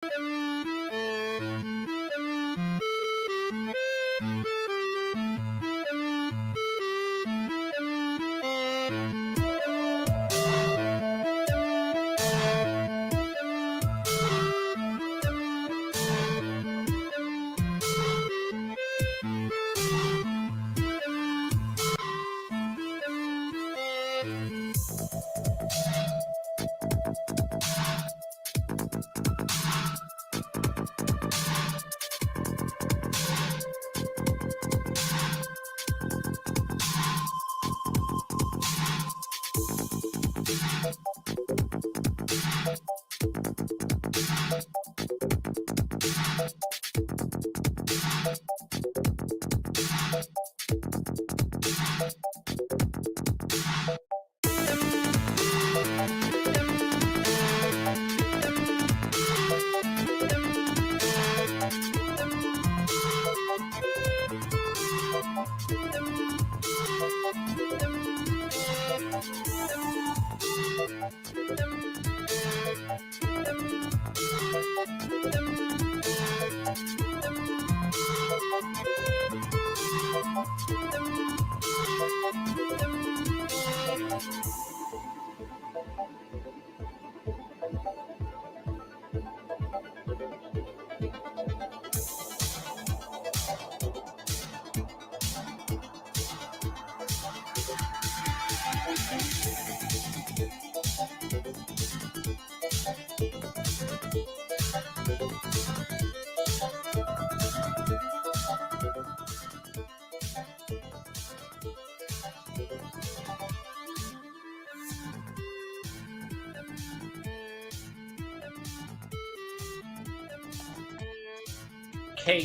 K.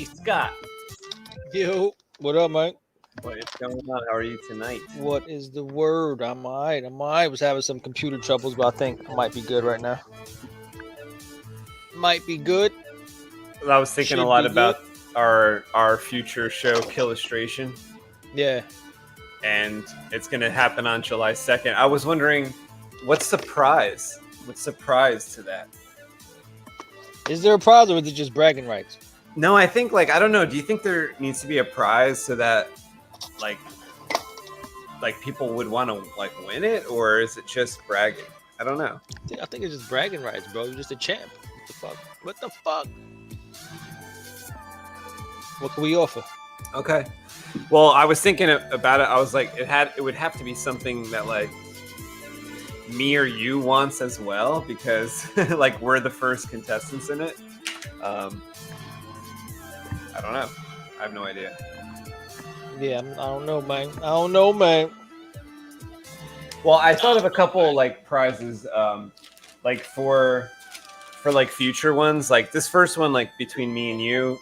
Scott. Yo, what up, man? What is going on? How are you tonight? What is the word? I'm all right. I was having some computer troubles, but I think I might be good right now. Might be good. I was thinking a lot about our future show, Killustration. Yeah. And it's going to happen on July 2nd. I was wondering, what's the prize? What's the prize to that? Is there a prize or is it just bragging rights? No, I think, I don't know. Do you think there needs to be a prize so that, like people would want to, win it? Or is it just bragging? I don't know. I think it's just bragging rights, bro. You're just a champ. What the fuck? What the fuck? What can we offer? Okay. Well, I was thinking about it. I was like, it would have to be something that, me or you wants as well, because, we're the first contestants in it. I don't know. I have no idea. Yeah, I don't know, man. Well, I thought of a couple prizes, for future ones. This first one, between me and you,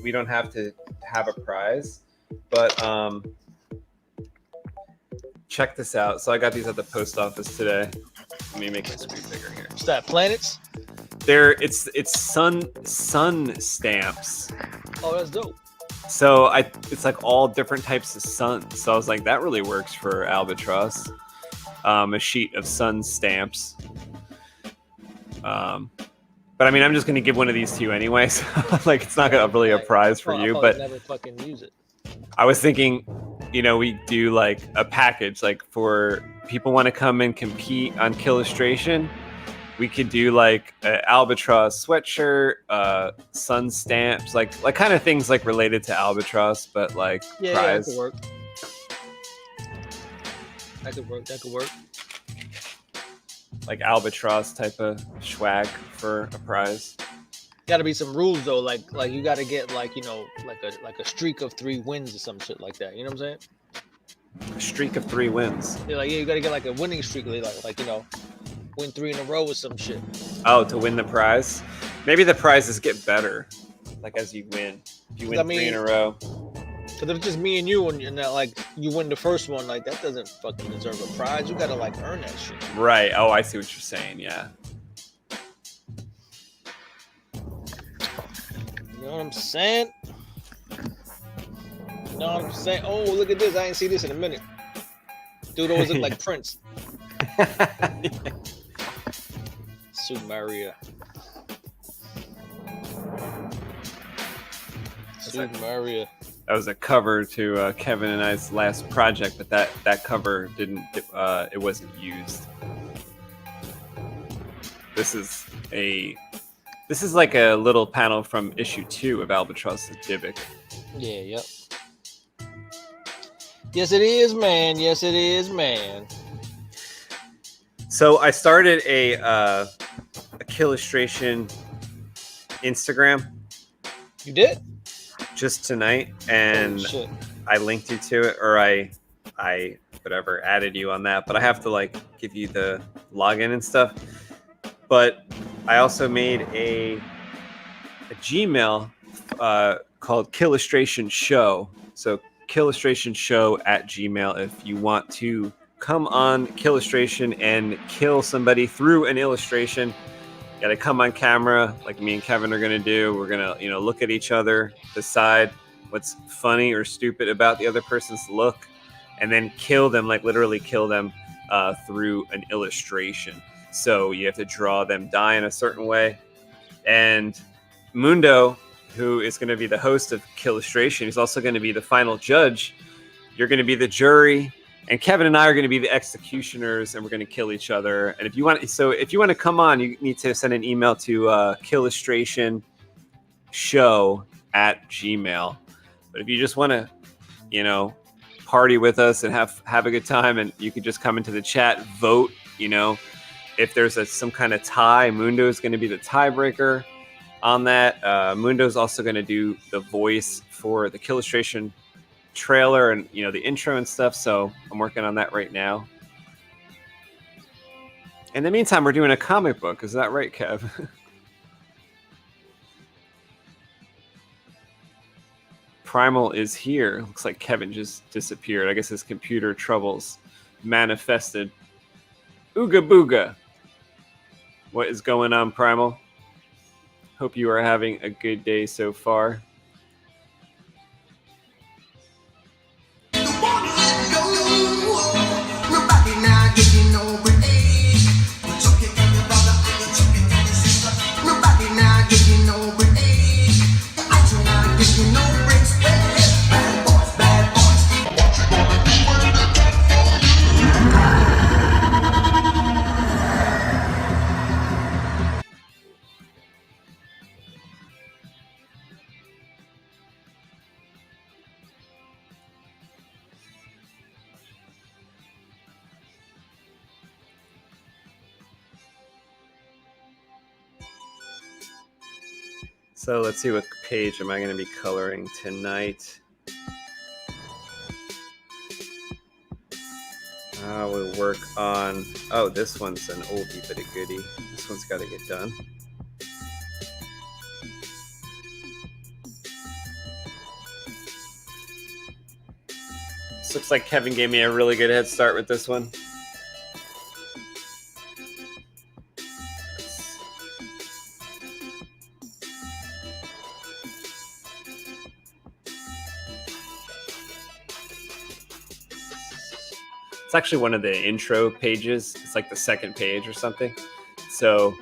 we don't have to have a prize, but check this out. So I got these at the post office today. Let me make my screen bigger here. What's that? Planets? It's sun stamps. Oh, that's dope. So it's all different types of suns. So I was like, that really works for Albatross. A sheet of sun stamps. But I mean, I'm just gonna give one of these to you anyway. So it's not gonna really a prize for you. But never fucking use it. I was thinking, we do a package for people want to come and compete on Killustration. We could do an Albatross sweatshirt, sun stamps, kind of things related to Albatross, but prize. Yeah, that could work. That could work. Albatross type of swag for a prize. Got to be some rules though, you got to get a streak of 3 wins or some shit like that. You know what I'm saying? A streak of 3 wins. Yeah, you got to get a winning streak, win 3 in a row or some shit. Oh, to win the prize? Maybe the prizes get better, as you win. If you win 3 in a row. But if it's just me and you, and you win the first one, that doesn't fucking deserve a prize. You gotta earn that shit. Right. Oh, I see what you're saying. Yeah. You know what I'm saying? Oh, look at this. I ain't see this in a minute. Dude always look like Prince. Yeah. Super Maria. Super Mario. That was a cover to Kevin and I's last project, but that cover didn't. It wasn't used. This is like a little panel from issue 2 of Albatross Divik. Yeah, yep. Yes, it is, man. Yes, it is, man. So I started a Killustration Instagram. You did? Just tonight, and I linked you to it, or I whatever added you on that. But I have to like give you the login and stuff. But I also made a Gmail called Killustration Show. So Killustration Show at Gmail if you want to come on Killustration and kill somebody through an illustration. You gotta come on camera like me and Kevin are gonna do. We're gonna, look at each other, decide what's funny or stupid about the other person's look, and then kill them, like literally kill them through an illustration. So you have to draw them die in a certain way. And Mundo, who is going to be the host of Killustration, he's also going to be the final judge. You're going to be the jury, and Kevin and I are going to be the executioners, and we're going to kill each other. And if you want to come on, you need to send an email to killustrationshow@gmail. But if you just want to, party with us and have a good time, and you can just come into the chat, vote. If there's some kind of tie, Mundo is going to be the tiebreaker on that. Mundo is also going to do the voice for the Killustration trailer and the intro and stuff. So I'm working on that right now. In the meantime, we're doing a comic book. Is that right, Kev? Primal is here. Looks like Kevin just disappeared. I guess his computer troubles manifested. Ooga booga. What is going on, Primal? Hope you are having a good day so far. So let's see, what page am I going to be coloring tonight? We'll work on... Oh, this one's an oldie but a goodie. This one's got to get done. This looks like Kevin gave me a really good head start with this one. It's actually one of the intro pages. It's like the second page or something. So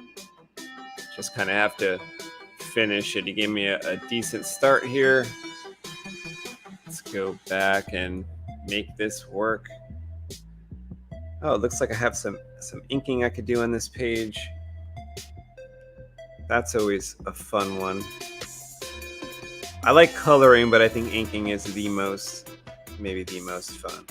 just kind of have to finish it. He gave me a decent start here. Let's go back and make this work. Oh, it looks like I have some inking I could do on this page. That's always a fun one. I like coloring, but I think inking is maybe the most fun.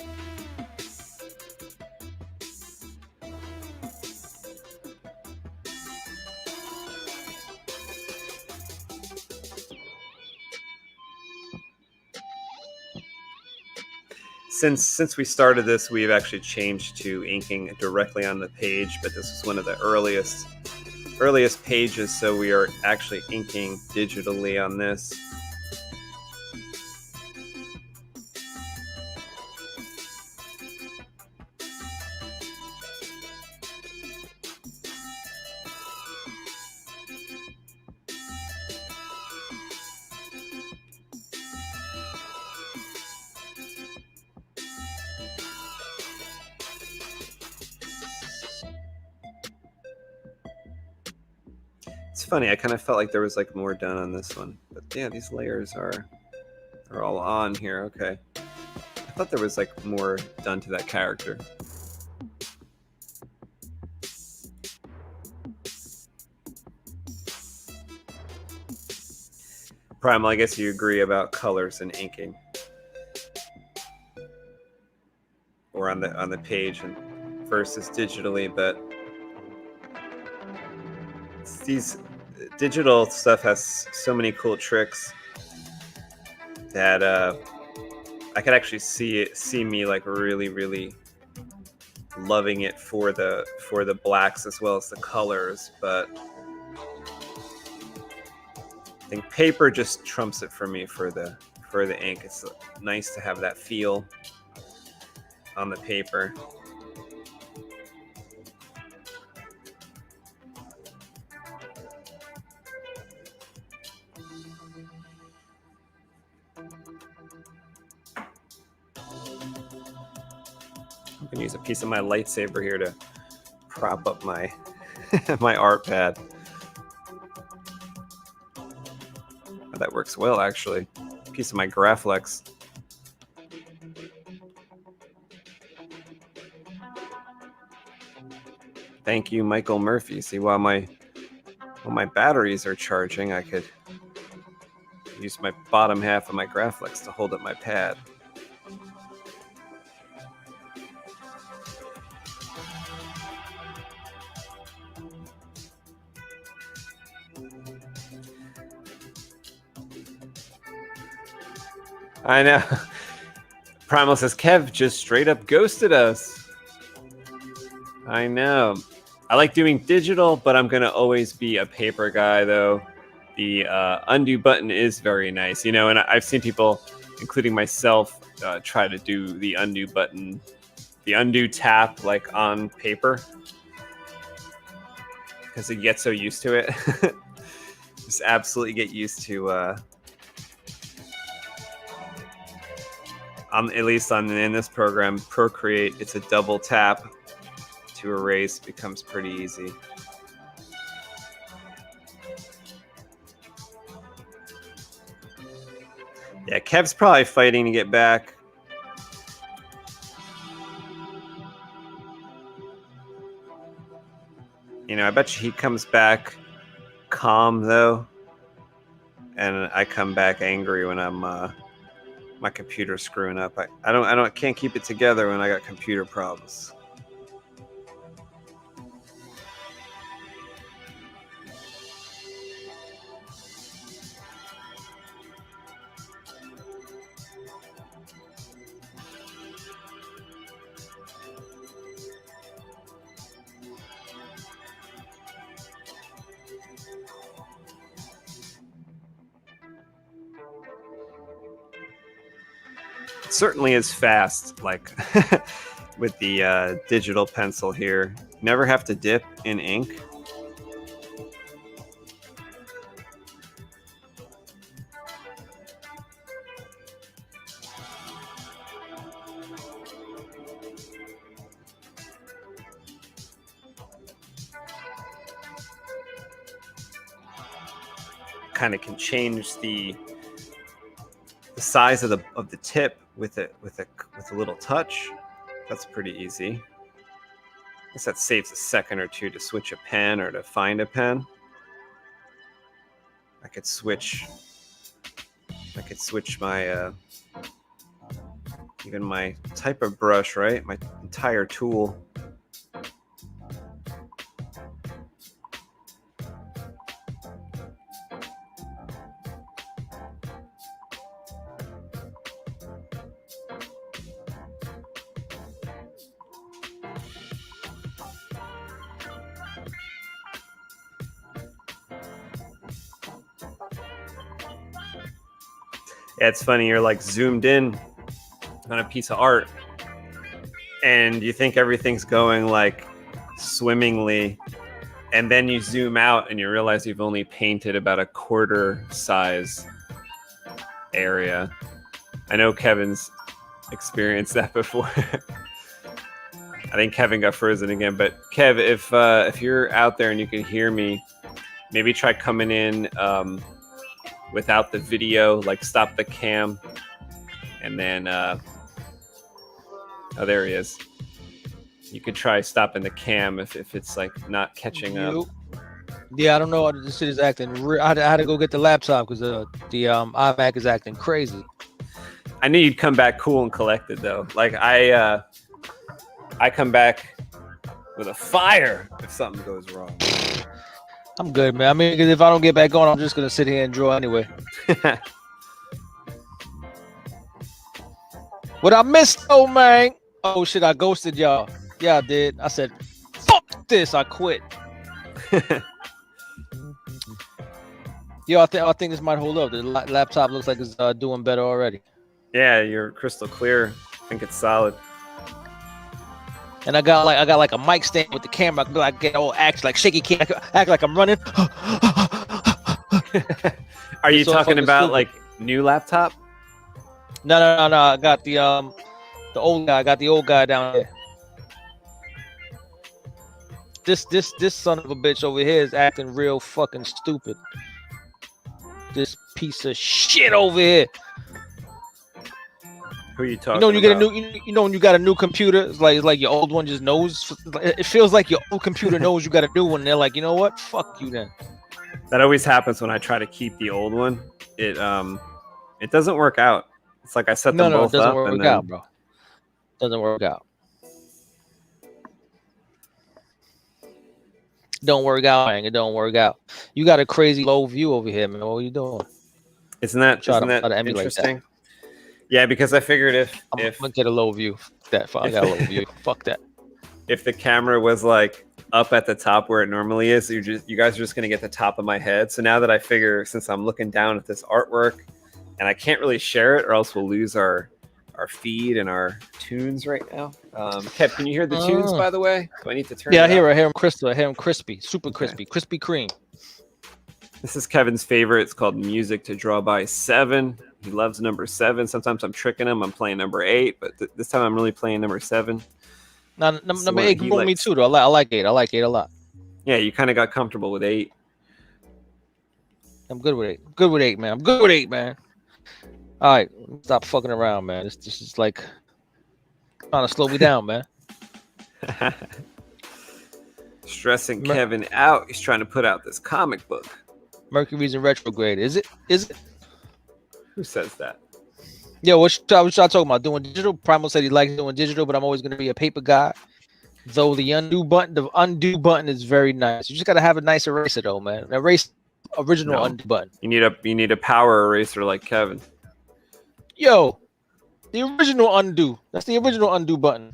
Since we started this, we've actually changed to inking directly on the page, but this is one of the earliest pages, so we are actually inking digitally on this. It's funny, I kind of felt like there was like more done on this one, but yeah, these layers are are all on here. Okay. I thought there was like more done to that character. Primal, I guess you agree about colors and inking, or on the page and versus digitally, but these digital stuff has so many cool tricks that I could actually see me like really loving it for the blacks as well as the colors, but I think paper just trumps it for me for the ink. It's nice to have that feel on the paper. I'm gonna use a piece of my lightsaber here to prop up my my art pad. Oh, that works well, actually. A piece of my Graflex. Thank you, Michael Murphy. See, while my batteries are charging, I could use my bottom half of my Graflex to hold up my pad. I know. Primal says, Kev just straight up ghosted us. I know. I like doing digital, but I'm going to always be a paper guy, though. The undo button is very nice, you know, and I've seen people, including myself, try to do the undo button, the undo tap, like on paper, because you get so used to it. Just absolutely get used to at least in this program, Procreate, it's a double tap to erase. Becomes pretty easy. Yeah, Kev's probably fighting to get back. You know, I bet you he comes back calm though, and I come back angry when I'm my computer's screwing up. I can't keep it together when I got computer problems. It certainly is fast, like with the digital pencil here. Never have to dip in ink. Kind of can change the size of the tip with a little touch. That's pretty easy. I guess that saves a second or two to switch a pen or to find a pen. I could switch my even my type of brush, right? My entire tool. Yeah, it's funny, you're like zoomed in on a piece of art and you think everything's going like swimmingly, and then you zoom out and you realize you've only painted about a quarter size area. I know Kevin's experienced that before. I think Kevin got frozen again, but Kev, if you're out there and you can hear me, maybe try coming in without the video, like stop the cam, and then oh, there he is. You could try stopping the cam if it's like not catching up. Yeah, I don't know. This shit is acting. I had to go get the laptop because the iMac is acting crazy. I knew you'd come back cool and collected though. Like I come back with a fire if something goes wrong. I'm good, man. I mean, because if I don't get back on, I'm just gonna sit here and draw anyway. What I missed, oh man. Oh shit, I ghosted y'all. Yeah, I did. I said, fuck this. I quit. Yo, I think this might hold up. The laptop looks like it's doing better already. Yeah, you're crystal clear. I think it's solid. And I got like a mic stand with the camera. I get all act like shaky cam, act like I'm running. Are you talking about like new laptop? No. I got the old guy. I got the old guy down there. This son of a bitch over here is acting real fucking stupid. This piece of shit over here. Who are you talking about? You get a new. You know when you got a new computer, it's like your old one just knows. It feels like your old computer knows you got a new one. They're like, you know what? Fuck you then. That always happens when I try to keep the old one. It doesn't work out. It's like I set them both up. No, it doesn't work out, bro. Doesn't work out. Don't work out, man. It don't work out. You got a crazy low view over here, man. What are you doing? Isn't that interesting? That. Yeah, because I figured if I'm gonna get a low view. I got a low view. Fuck that. If the camera was like up at the top where it normally is, you guys are just gonna get the top of my head. So now that I figure, since I'm looking down at this artwork, and I can't really share it, or else we'll lose our feed and our tunes right now. Kev, can you hear the tunes, by the way? Do I need to turn it I hear them crystal. I hear them crispy, super crispy, Krispy Kreme. This is Kevin's favorite. It's called Music to Draw By 7. He loves number 7. Sometimes I'm tricking him. I'm playing number 8, but this time I'm really playing number 7. Now, number 8 can go me too, though. I like 8. I like 8 a lot. Yeah, you kind of got comfortable with 8. I'm good with 8. Good with 8, man. I'm good with 8, man. All right, stop fucking around, man. This is like trying to slow me down, man. Stressing Kevin out. He's trying to put out this comic book. Mercury's in retrograde. Is it? Who says that? Yo, what y'all talking about? Doing digital? Primal said he likes doing digital, but I'm always going to be a paper guy. Though the undo button is very nice. You just got to have a nice eraser, though, man. Erase original undo button. You need a power eraser like Kevin. Yo, the original undo. That's the original undo button.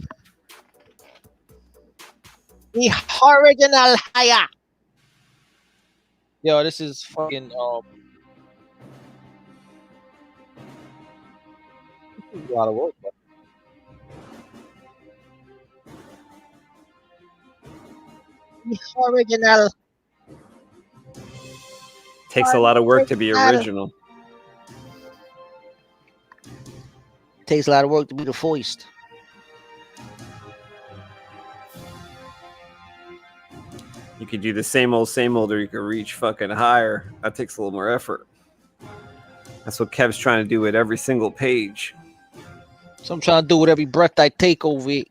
The original higher. Yo, this is fucking a lot of work. The original. Takes a lot of work to be original. Takes a lot of work to be the first. You could do the same old, or you could reach fucking higher. That takes a little more effort. That's what Kev's trying to do with every single page. So I'm trying to do with every breath I take over it.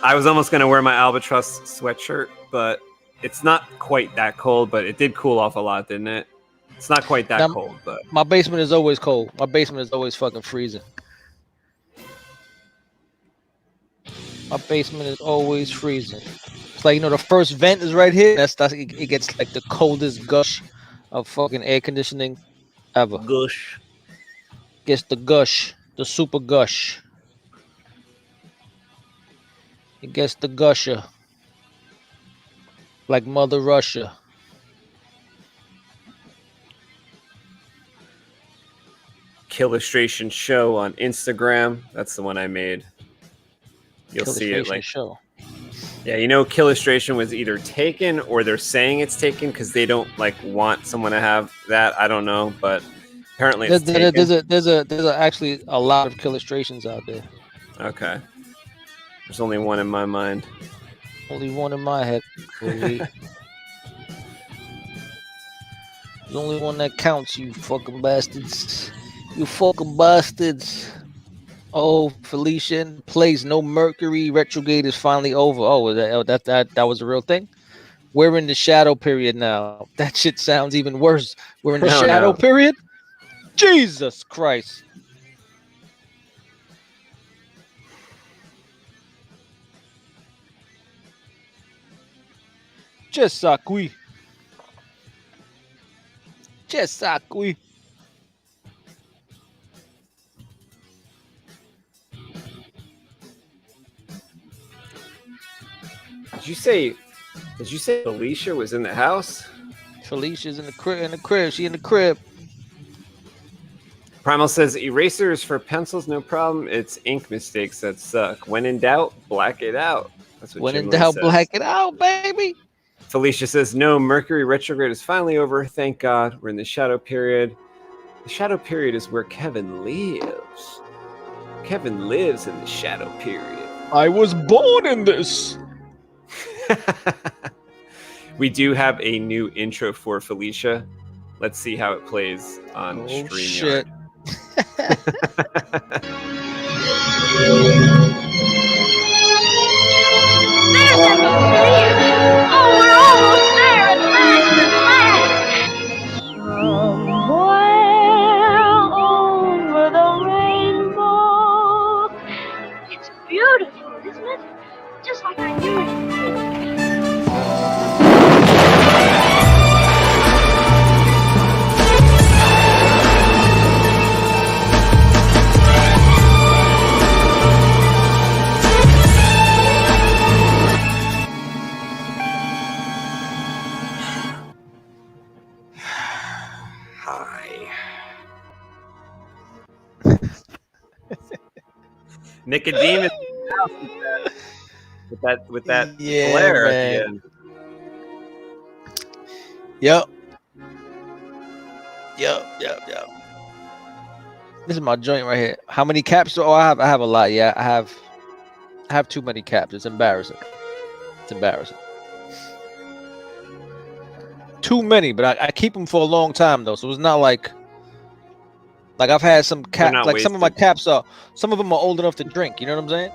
I was almost going to wear my Albatross sweatshirt, but it's not quite that cold, but it did cool off a lot, didn't it? It's not quite that cold, but my basement is always cold. My basement is always fucking freezing. My basement is always freezing. It's like, the first vent is right here. That's it gets like the coldest gush of fucking air conditioning ever. Gush. Gets the gush, the super gush. It gets the gusher. Like Mother Russia. Killustration Show on Instagram. That's the one I made. You'll see it like show. Yeah, Killustration was either taken or they're saying it's taken because they don't want someone to have that. I don't know, but apparently it's taken. There's actually a lot of Killustrations out there. Okay. There's only one in my mind. Only one in my head. The only one that counts, you fucking bastards. You fucking bastards. Oh, Felicia in place. No Mercury retrograde is finally over. Oh, that was a real thing. We're in the shadow period now. That shit sounds even worse. We're in the Oh, shadow no. period. Jesus Christ. Chesakui. Chesakui. Did you say Alicia was in the house? Felicia's in the crib. She in the crib. Primal says erasers for pencils, no problem. It's ink mistakes that suck. When in doubt, black it out. That's what When Jim in Lee doubt, says. black it out, baby. Felicia says no. Mercury retrograde is finally over. Thank God. We're in the shadow period. The shadow period is where Kevin lives. Kevin lives in the shadow period. I was born in this. We do have a new intro for Felicia. Let's see how it plays on Oh, StreamYard. shit. We're almost there at last. Somewhere over the rainbow. It's beautiful, isn't it? Just like I knew it would be. Hi. Nicodemus with that Yeah, flare at man. the end. Yep. This is my joint right here. How many caps? Oh, I have a lot. Yeah, I have too many caps. It's embarrassing. Too many, but I keep them for a long time though. So it's not like I've had some cap. not Like some of my wasted. caps some of them are old enough to drink. You know what I'm saying?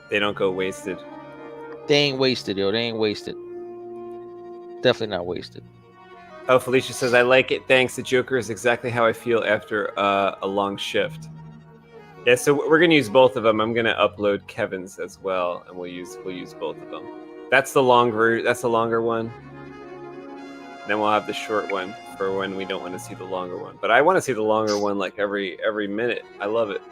They don't go wasted. They ain't wasted, yo. They ain't wasted. Definitely not wasted. Oh, Felicia says, I like it. Thanks. The Joker is exactly how I feel after a long shift. Yeah, so we're gonna use both of them. I'm gonna upload Kevin's as well, and we'll use both of them. That's the longer one. Then we'll have the short one for when we don't want to see the longer one. But I want to see the longer one like every minute. I love it.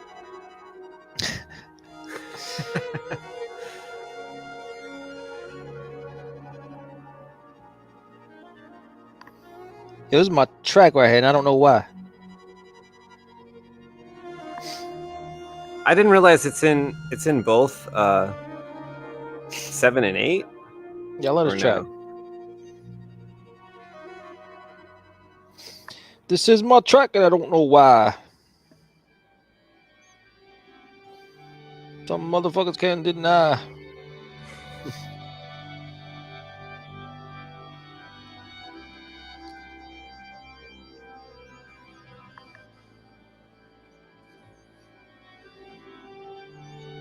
It was my track right here, and I don't know why. I didn't realize it's in both 7 and 8. Yeah, let us track. This is my track, and I don't know why. Some motherfuckers can't deny.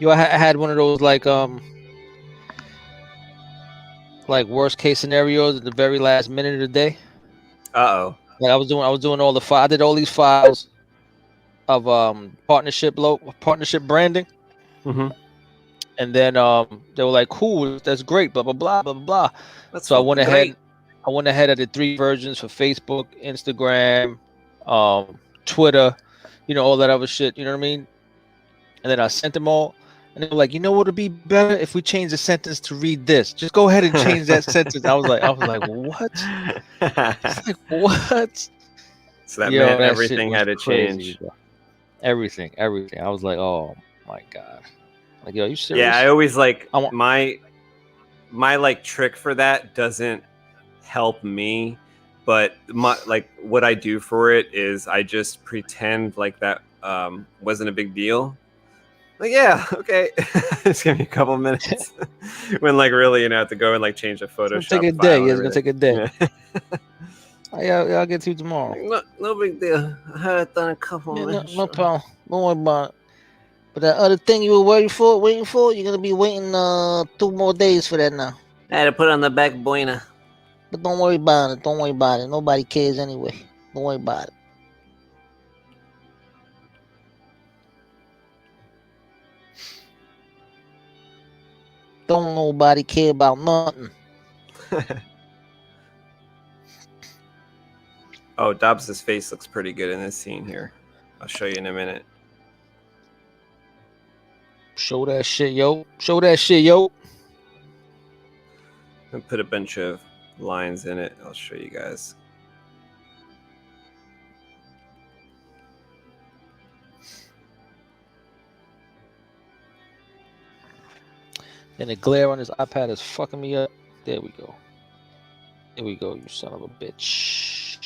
Yo, I had one of those like worst case scenarios at the very last minute of the day. Uh-oh. Like I was doing all the I did all these files of partnership branding. Mm-hmm. And then they were like, cool, that's great, blah blah blah blah blah. So I went ahead I did 3 versions for Facebook, Instagram, Twitter, all that other shit, you know what I mean? And then I sent them all, and they were like, what would be better if we change the sentence to read this? Just go ahead and change that sentence. I was like, what? It's like, what? So that meant everything had to crazy, change. bro. Everything. I was like, oh my God. Like, yo, are you serious? Yeah, I always like my like trick for that doesn't help me, but what I do for it is I just pretend like that wasn't a big deal. Like, yeah, okay. Just give me a couple minutes. When like really, have to go and like change a Photoshop It's gonna take a file day. and Yeah, it's gonna take a day. everything. I'll get to you tomorrow. No big deal. I had it done a couple Yeah, minutes. no problem. Don't worry about it. But that other thing you were waiting for, you're gonna be waiting 2 more days for that now. I had to put it on the back burner. But don't worry about it. Don't worry about it. Nobody cares anyway. Don't worry about it. Don't nobody care about nothing. Oh, Dobbs's face looks pretty good in this scene here. I'll show you in a minute. Show that shit, yo. Show that shit, yo. I'll put a bunch of lines in it. I'll show you guys. And the glare on this iPad is fucking me up. There we go. There we go, you son of a bitch.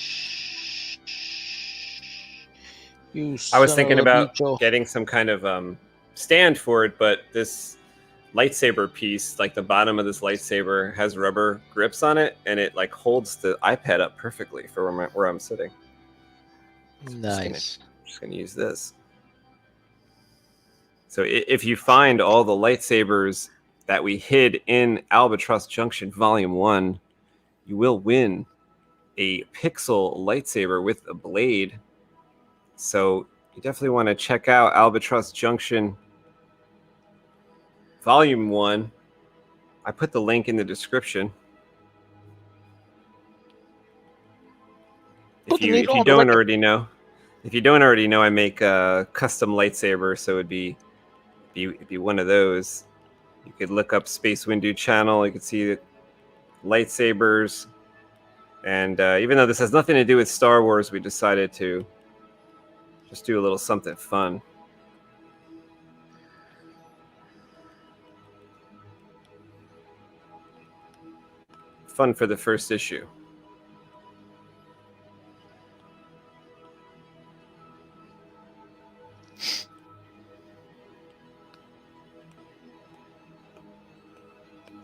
I was thinking about getting some kind of stand for it, but this lightsaber piece, like the bottom of this lightsaber, has rubber grips on it, and it like holds the iPad up perfectly for where I'm sitting. Nice. I'm just gonna use this. So if you find all the lightsabers that we hid in Albatross Junction Volume 1, you will win a pixel lightsaber with a blade. So you definitely want to check out Albatross Junction Volume 1. I put the link in the description. If you don't already know, I make a custom lightsaber, so it'd be one of those. You could look up Space Windu channel. You can see the lightsabers. And even though this has nothing to do with Star Wars, we decided to just do a little something fun. Fun for the first issue.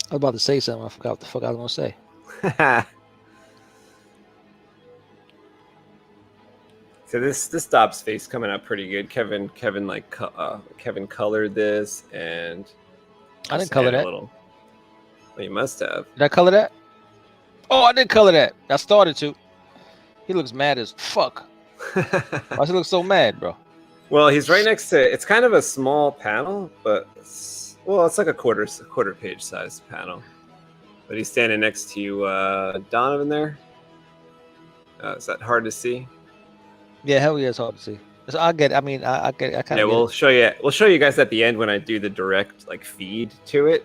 I was about to say something. I forgot what the fuck I was gonna say. So this Dobbs face coming up pretty good. Kevin colored this, and I didn't color that. Well, you must have. Did I color that? Oh, I did color that. I started to. He looks mad as fuck. Why does he look so mad, bro? Well, he's right next to. It's kind of a small panel, but it's like a quarter page size panel. But he's standing next to Donovan there. Is that hard to see? Yeah, hell yeah, it's hard to see. So I get. I mean, I get. I kind of. Yeah, we'll show you. We'll show you guys at the end when I do the direct like feed to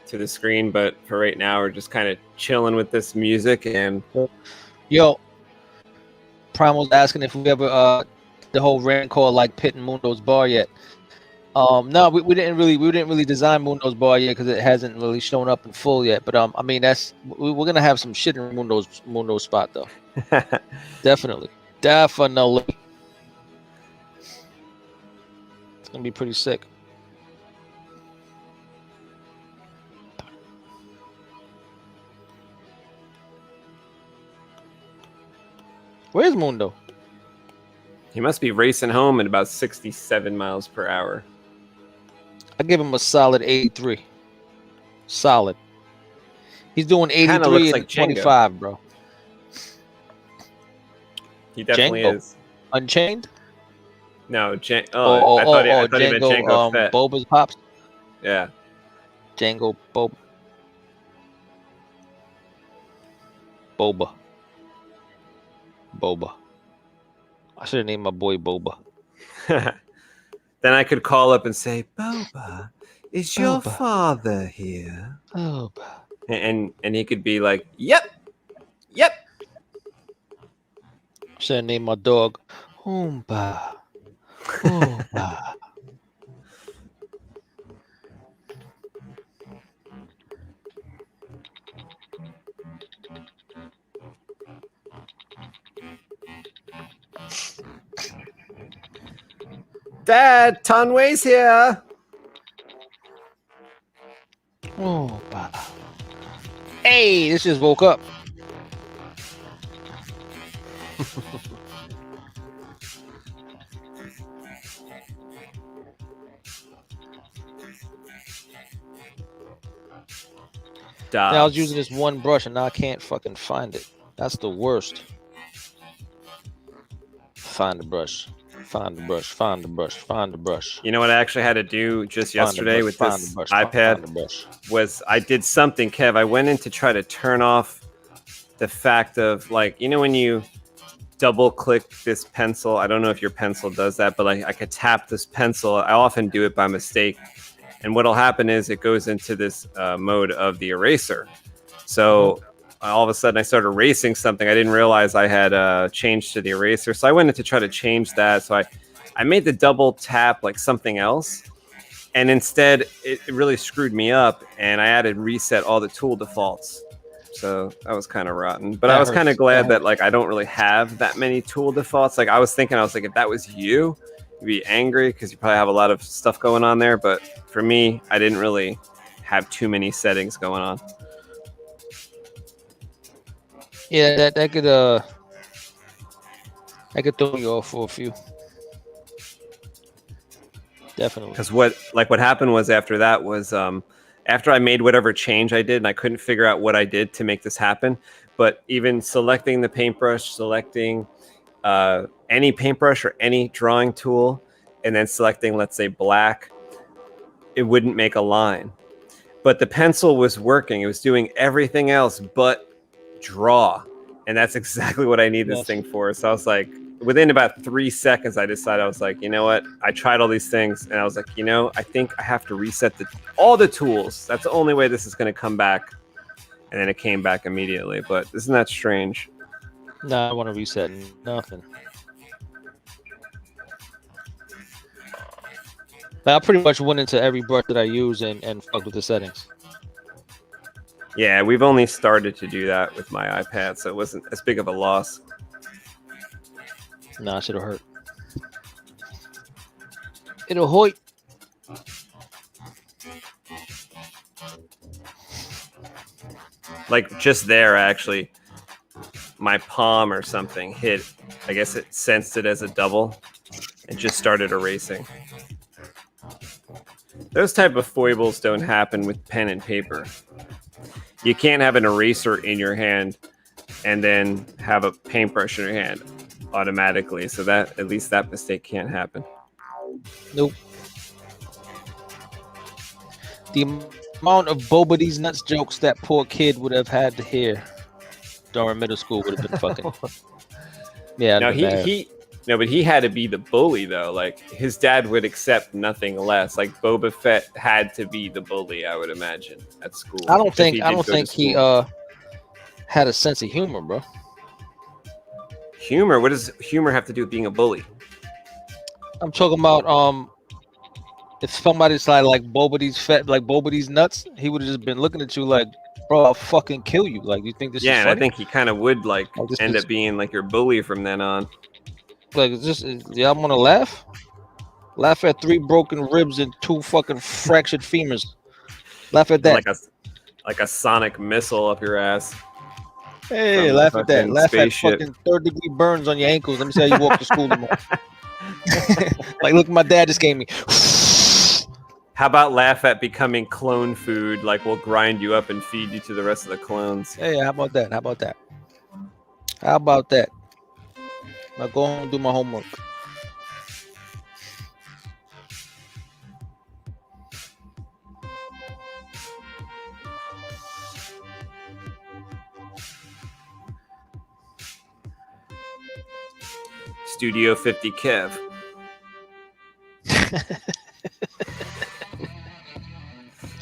the screen. But for right now, we're just kind of chilling with this music and. Yo, Primal's asking if we ever the whole Rancor like Pit and Mundo's bar yet. No, we didn't really design Mundo's bar yet because it hasn't really shown up in full yet. But I mean we're gonna have some shit in Mundo's spot though. Definitely. It's gonna be pretty sick. Where's Mundo? He must be racing home at about 67 miles per hour. I give him a solid 83. Solid. He's doing 83 and 25, bro. He definitely Django. is. Unchained? No, I thought he meant Django Fett. Boba's pops? Yeah. Django Boba. Boba. I should have named my boy Boba. Then I could call up and say, Boba, is your father here? Boba. And he could be like, yep. Should have named my dog Oomba. Oomba. Dad, Tunway's here. Hey, this just woke up. Now, I was using this one brush and now I can't fucking find it. That's the worst. Find the brush. Find the brush. Find the brush. Find the brush. You know what I actually had to do just yesterday with this iPad was I did something, Kev. I went in to try to turn off the fact of, like, you know, when you double click this pencil, I don't know if your pencil does that, but like I could tap this pencil. I often do it by mistake. And what'll happen is it goes into this mode of the eraser. So all of a sudden I started erasing something. I didn't realize I had changed to the eraser. So I went in to try to change that. So I made the double tap like something else. And instead it really screwed me up. And I added reset all the tool defaults. So that was kind of rotten. But I was kind of glad that like I don't really have that many tool defaults. Like I was thinking, if that was you, you'd be angry because you probably have a lot of stuff going on there. But for me, I didn't really have too many settings going on. Yeah, that could throw you off for a few. Definitely. Because what happened was after that was after I made whatever change I did, and I couldn't figure out what I did to make this happen. But even selecting the paintbrush, selecting any paintbrush or any drawing tool, and then selecting, let's say, black, it wouldn't make a line. But the pencil was working. It was doing everything else but draw. And that's exactly what I need this thing for. So I was like, within about 3 seconds, I decided, I was like, you know what? I tried all these things, and I was like, you know, I think I have to reset all the tools. That's the only way this is going to come back. And then it came back immediately. But isn't that strange? No, I want to reset nothing. But I pretty much went into every brush that I use and fucked with the settings. Yeah, we've only started to do that with my iPad, so it wasn't as big of a loss. Nah, shit'll hurt. It'll hoit. Like just there, actually, my palm or something hit. I guess it sensed it as a double and just started erasing. Those type of foibles don't happen with pen and paper. You can't have an eraser in your hand and then have a paintbrush in your hand automatically. So that, at least that mistake can't happen. Nope. The amount of Boba These Nuts jokes that poor kid would have had to hear during middle school would have been fucking. Yeah. No, but he had to be the bully though. Like his dad would accept nothing less. Like Boba Fett had to be the bully, I would imagine, at school. I don't think he had a sense of humor, bro. Humor? What does humor have to do with being a bully? I'm talking about if somebody's like Boba These Nuts, he would have just been looking at you like, bro, I'll fucking kill you. Like, you think this is funny? Yeah, and I think he kind of would like end up being like your bully from then on. Like, y'all want to laugh? Laugh at 3 broken ribs and 2 fucking fractured femurs. Laugh at that. Like a sonic missile up your ass. Hey, laugh at that. Laugh at fucking 3rd-degree burns on your ankles. Let me see how you walk to school tomorrow. Like, look, my dad just gave me. How about laugh at becoming clone food? Like, we'll grind you up and feed you to the rest of the clones. Hey, how about that? How about that? Now go home and do my homework. Studio 50 Kev.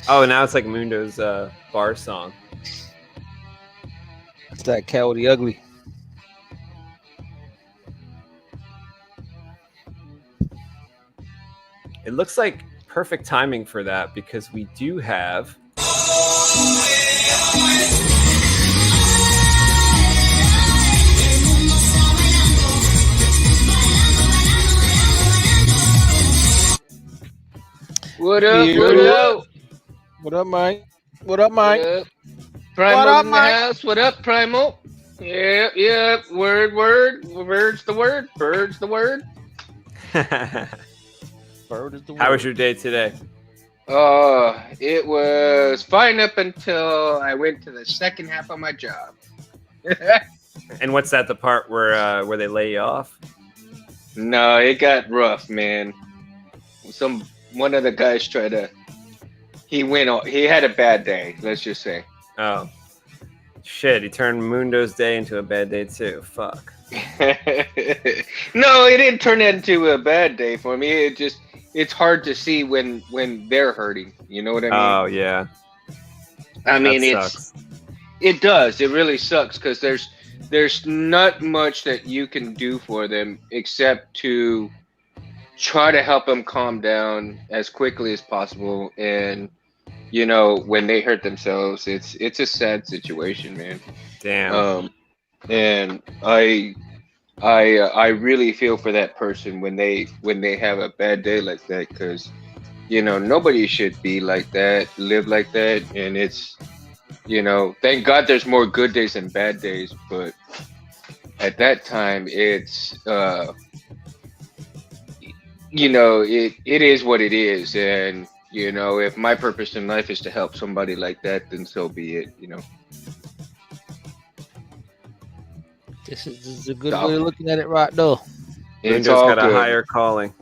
Oh, now it's like Mundo's bar song. It's that Coyote Ugly. It looks like perfect timing for that because we do have. What up? What up? What up, Mike? What up, Mike? What up? Primal up, in the Mike? house. What up, Primal? Yep. Word's the word. Bird's the word. Bird is the How was word. your day today? It was fine up until I went to the second half of my job. And what's that? The part where they lay you off? No, it got rough, man. One of the guys tried to. He had a bad day. Let's just say. Oh, shit! He turned Mundo's day into a bad day too. Fuck. No, it didn't turn into a bad day for me. It's hard to see when they're hurting. You know what I mean? Oh yeah. I mean, That sucks. it does. It really sucks because there's not much that you can do for them except to try to help them calm down as quickly as possible. And you know, when they hurt themselves, it's a sad situation, man. Damn. And I really feel for that person when they have a bad day like that, because you know, nobody should be like that, live like that. And it's, you know, thank God there's more good days than bad days, but at that time it's you know, it is what it is. And you know, if my purpose in life is to help somebody like that, then so be it, you know. This is a good way of looking at it right now. It's Mundo's all got a good. higher calling.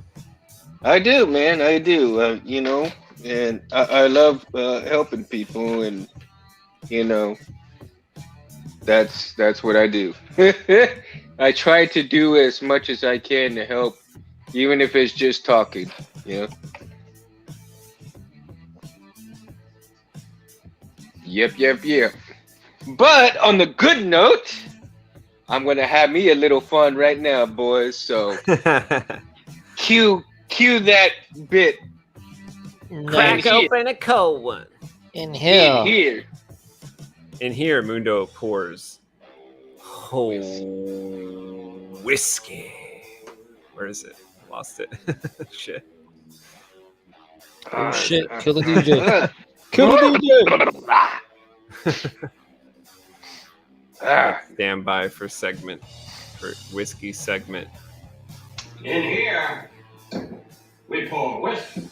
I do, man. I do. You know, and I love helping people, and you know, that's what I do. I try to do as much as I can to help, even if it's just talking. You know. Yep. But on the good note, I'm gonna have me a little fun right now, boys. So cue that bit. Nice. open a cold one. In In here. here. In here, Mundo pours whiskey. Where is it? Lost it. Shit. Oh shit! Kill the DJ. Kill the DJ. Stand by for whiskey segment. In here, we pour whiskey.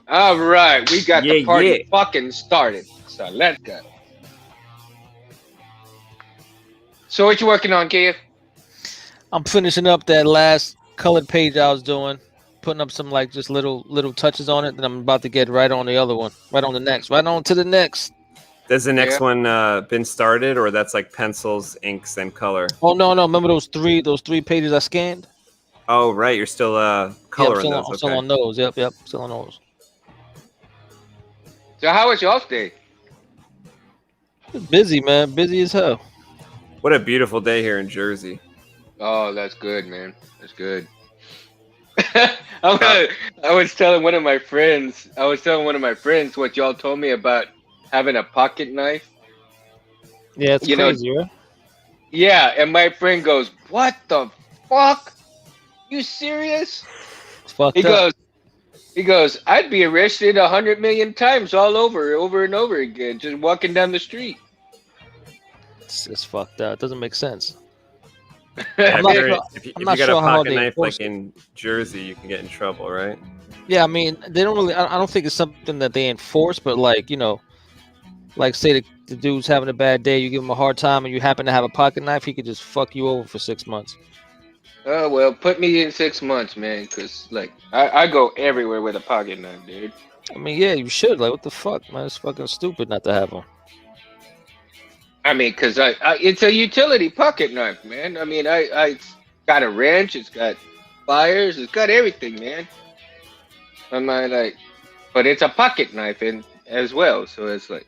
All right, we got the Yeah, party yeah. fucking started. So let's go. So what you working on, Kev? I'm finishing up that last colored page I was doing, putting up some like just little touches on it. Then I'm about to get right on the other one, right on to the next. Has the next Yeah. one been started, or that's like pencils, inks, and color? Oh no, remember those three pages I scanned? Oh, right. You're still Yeah, coloring I'm those. still Okay. on those. Yep, still on those. So how was y'all's day? Busy, man, busy as hell. What a beautiful day here in Jersey. Oh, that's good, man. That's good. I was telling one of my friends what y'all told me about having a pocket knife. Yeah, it's You know- crazy, right? Yeah, and my friend goes, "What the fuck? You serious?" It's fucked He up. goes, "I'd be arrested 100 million times all over and over again, just walking down the street." It's fucked up. It doesn't make sense. Yeah, I'm not if sure- if you I'm not got sure a how pocket they knife enforce like in Jersey, you can get in trouble, right? Yeah, I mean, they don't really. I don't think it's something that they enforce, but like like say the dude's having a bad day, you give him a hard time, and you happen to have a pocket knife, he could just fuck you over for 6 months. Oh well, put me in 6 months, man, because like I go everywhere with a pocket knife, dude. I mean, yeah, you should. Like, what the fuck, man? It's fucking stupid not to have one. I mean, because it's a utility pocket knife, man. I mean, I got a wrench, it's got pliers, it's got everything, man. I'm not like, but it's a pocket knife as well, so it's like,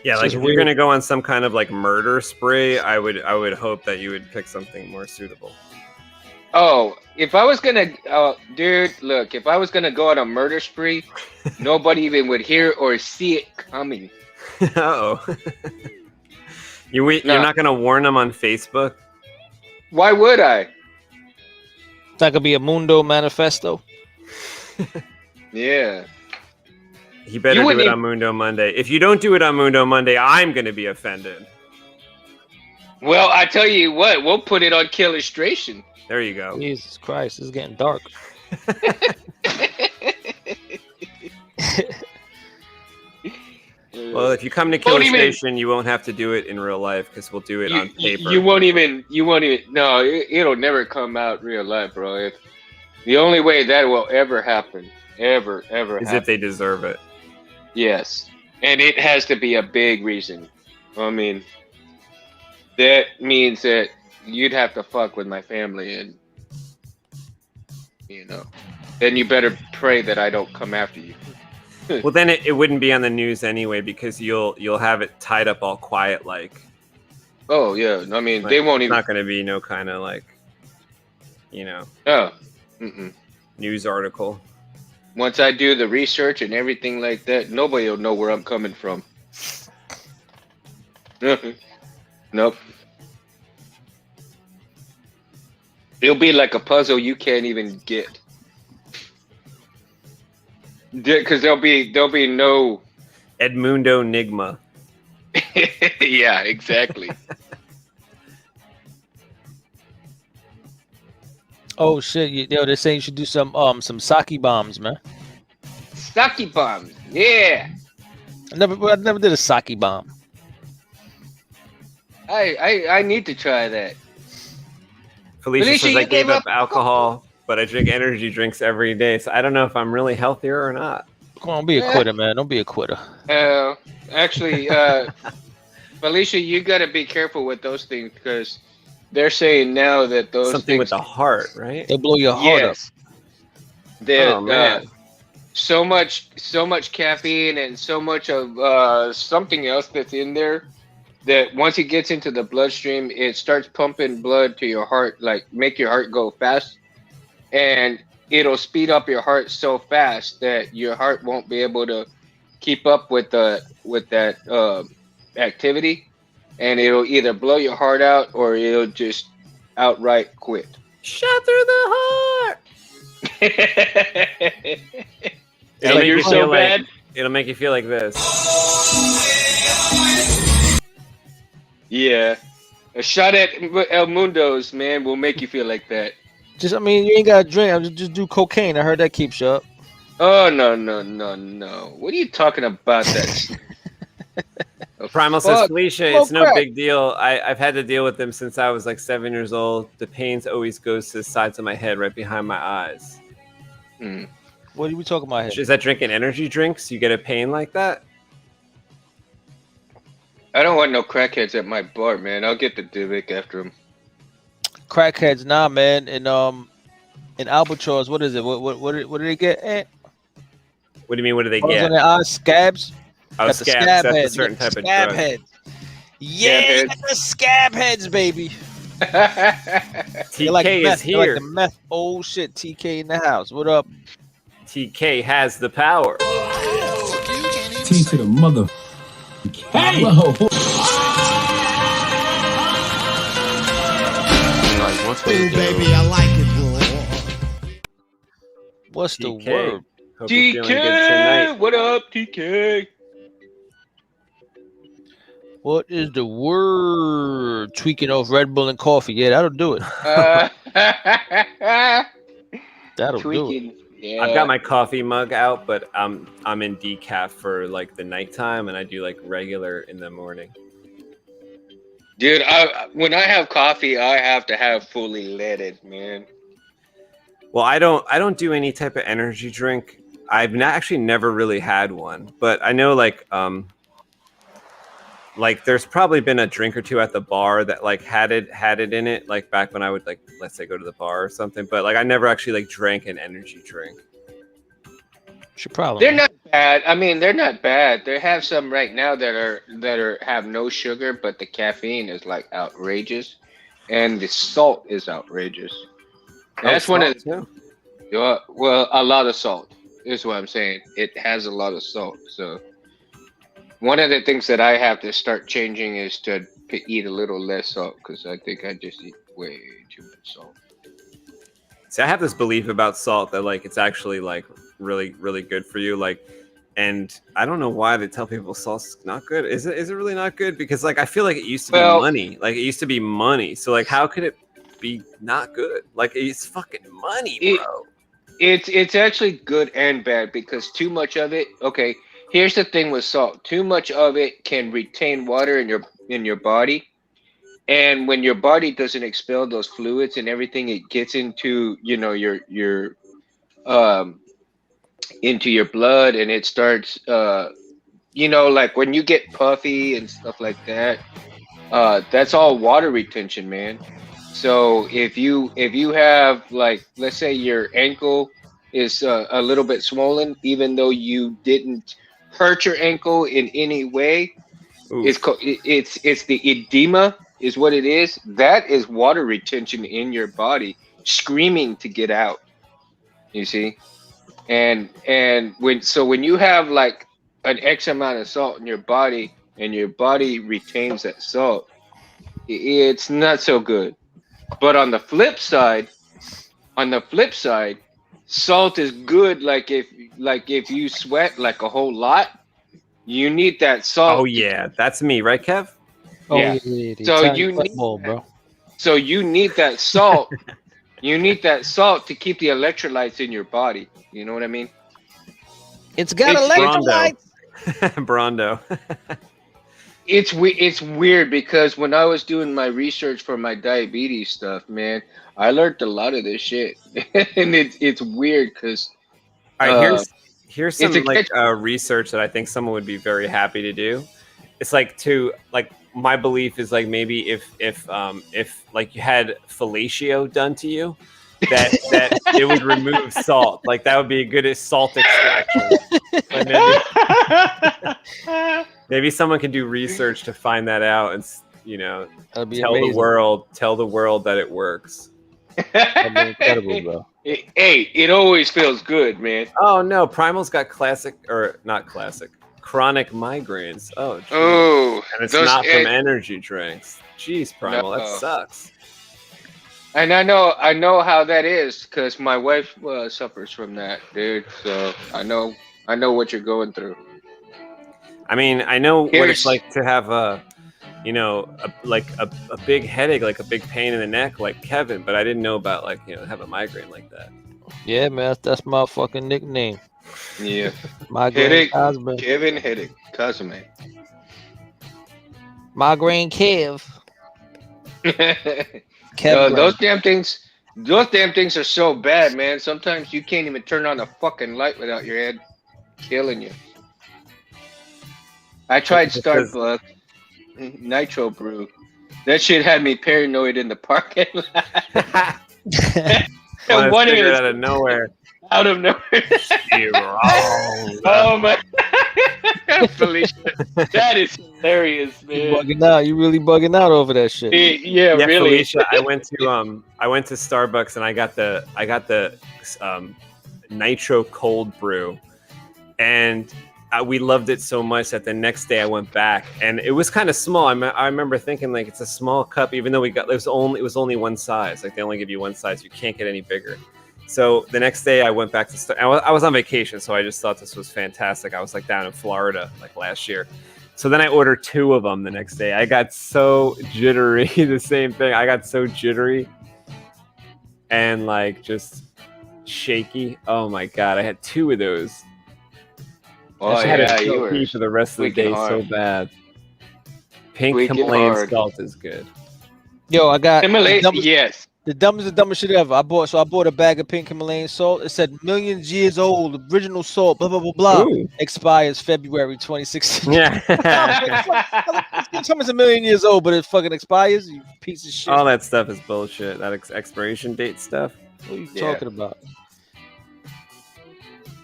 Yeah, It's like just if you're weird. gonna go on some kind of like murder spree, I would hope that you would pick something more suitable. Oh, if I was gonna, dude, look, if I was gonna go on a murder spree, nobody even would hear or see it coming. Oh, you're Nah, not gonna warn them on Facebook? why would I? That could be a Mundo manifesto. Yeah. He better You do wouldn't it even- on Mundo Monday. If you don't do it on Mundo Monday, I'm gonna be offended. Well, I tell you what, we'll put it on Killustration. There you go. Jesus Christ, it's getting dark. Well, if you come to Won't even- Killustration, you won't have to do it in real life because we'll do it on paper. You won't even. No, it'll never come out real life, bro. If the only way that will ever happen, ever Is happen, if they deserve it. yes, and it has to be a big reason. I mean, that means that you'd have to fuck with my family, and then you better pray that I don't come after you. Well, then it wouldn't be on the news anyway because you'll have it tied up all quiet like. Oh yeah, I mean Like, they won't it's even. not going to be no kind of like, Oh, mm-mm. news article. Once I do the research and everything like that, nobody will know where I'm coming from. Nope. It'll be like a puzzle you can't even get. Because there'll be no. Edmundo Nigma. Yeah, exactly. Oh shit, they're saying you should do some sake bombs, man. Sake bombs. Yeah. I never did a sake bomb. I need to try that. Felicia Felicia, says you I gave gave up up alcohol, but I drink energy drinks every day. So I don't know if I'm really healthier or not. Come on, be a quitter, man. Don't be a quitter. Actually, Felicia, you got to be careful with those things because they're saying now that those Something with things, the heart, right? They blow your heart up. yes, that Oh, man. so much caffeine and so much of something else that's in there that once it gets into the bloodstream, it starts pumping blood to your heart, like make your heart go fast, and it'll speed up your heart so fast that your heart won't be able to keep up with that activity, and it'll either blow your heart out or it'll just outright quit. Shot through the heart. And make you're you so feel like- bad. It'll make you feel like this. Yeah, a shot at El Mundo's, man, will make you feel like that. I mean, you ain't gotta drink. Just do cocaine. I heard that keeps you up. Oh no! What are you talking about? That Primal says, fuck? Felicia, Oh, it's no crap. big deal. I've had to deal with them since I was like 7 years old. The pains always goes to the sides of my head, right behind my eyes. Hmm. What are we talking about here? Is that drinking energy drinks? You get a pain like that? I don't want no crackheads at my bar, man. I'll get the Divic after him. Crackheads, nah, man. In Albatross, what is it? What do they get? What do you mean? What do they Bars get? on their eyes, scabs. Oh, Got the scabs. scab That's a heads. certain You got type the of scab drug. heads. Yeah, you got the scab heads, baby. They're like TK meth. is They're like here. the meth. Oh shit, TK in the house. What up? TK has the power. T to the mother. Hey! Whoa. Ooh, baby, I like it, boy. What's the TK. word? Hope you're feeling good TK, tonight. what up, TK? What is the word? Tweaking off Red Bull and coffee. Yeah, that'll do it. That'll do it. Tweaking. Yeah. I've got my coffee mug out, but I'm in decaf for like the nighttime, and I do like regular in the morning. Dude, when I have coffee, I have to have fully leaded, man. Well, I don't do any type of energy drink. I've actually never really had one, but I know like there's probably been a drink or two at the bar that like had it in it, like back when I would like, let's say, go to the bar or something, but like I never actually like drank an energy drink. What's your problem? They're not bad. I mean, they're not bad. They have some right now that have no sugar, but the caffeine is like outrageous, and the salt is outrageous. And that's one of too. well, a lot of salt is what I'm saying. It has a lot of salt. So one of the things that I have to start changing is to eat a little less salt because I think I just eat way too much salt. See, I have this belief about salt that like it's actually like really, really good for you. Like, and I don't know why they tell people salt's not good. Is it really not good? Because like I feel like it used to be money. Like it used to be money. So like how could it be not good? Like it's fucking money, bro. It's actually good and bad because too much of it. Okay, here's the thing with salt. Too much of it can retain water in your body. And when your body doesn't expel those fluids and everything, it gets into your into your blood, and it starts like when you get puffy and stuff like that. That's all water retention, man. So if you have like, let's say your ankle is a little bit swollen, even though you didn't hurt your ankle in any way, it's the edema is what it is. That is water retention in your body screaming to get out. You see, and when you have like an X amount of salt in your body and your body retains that salt, it's not so good. But on the flip side, salt is good. Like if you sweat like a whole lot, you need that salt. Oh yeah, that's me, right, Kev? Yeah. So you need, bro. So you need that salt. You need that salt to keep the electrolytes in your body. You know what I mean? It's got electrolytes. Brondo. It's weird because when I was doing my research for my diabetes stuff, man, I learned a lot of this shit, and it's weird because. All right, here's some like research that I think someone would be very happy to do. It's like my belief is like maybe if like you had fellatio done to you, that it would remove salt. Like that would be a good salt extraction. Maybe someone can do research to find that out and tell the world that it works. That'd be incredible, bro. Hey, it always feels good, man. Oh no, Primal's got chronic migraines. Oh, geez. Oh, and it's not from energy drinks. Jeez, Primal, that sucks. And I know how that is because my wife suffers from that, dude. So I know what you're going through. I mean, I know what it's like to have a big headache, like a big pain in the neck, like Kevin. But I didn't know about have a migraine like that. Yeah, man, that's my fucking nickname. Yeah, migraine headache, Cosman. Kevin headache, Cosman. Migraine Kev. Those damn things are so bad, man. Sometimes you can't even turn on a fucking light without your head killing you. I tried Starbucks Nitro Brew. That shit had me paranoid in the parking lot. One out of nowhere. Out of nowhere. Oh my! Felicia, that is hilarious, man. You bugging out. You really bugging out over that shit. Yeah, really. Felicia, I went to Starbucks and I got the Nitro Cold Brew, and we loved it so much that the next day I went back and it was kind of small. I remember thinking like it's a small cup, even though it was only one size. Like they only give you one size. You can't get any bigger. So the next day I went back to I was on vacation, so I just thought this was fantastic. I was like down in Florida like last year. So then I ordered 2 of them the next day. I got so jittery. The same thing. I got so jittery and like just shaky. Oh my God. I had 2 of those. Oh, I had to pee for the rest of the day so bad. Pink Himalayan salt is good. Yo, I got yes. The dumbest shit ever. I bought a bag of pink Himalayan salt. It said millions years old, original salt, blah blah blah blah. Ooh. Expires February 2016. Yeah. Something's a million years old, but it fucking expires. You piece of shit. All that stuff is bullshit. That expiration date stuff. What are you talking about?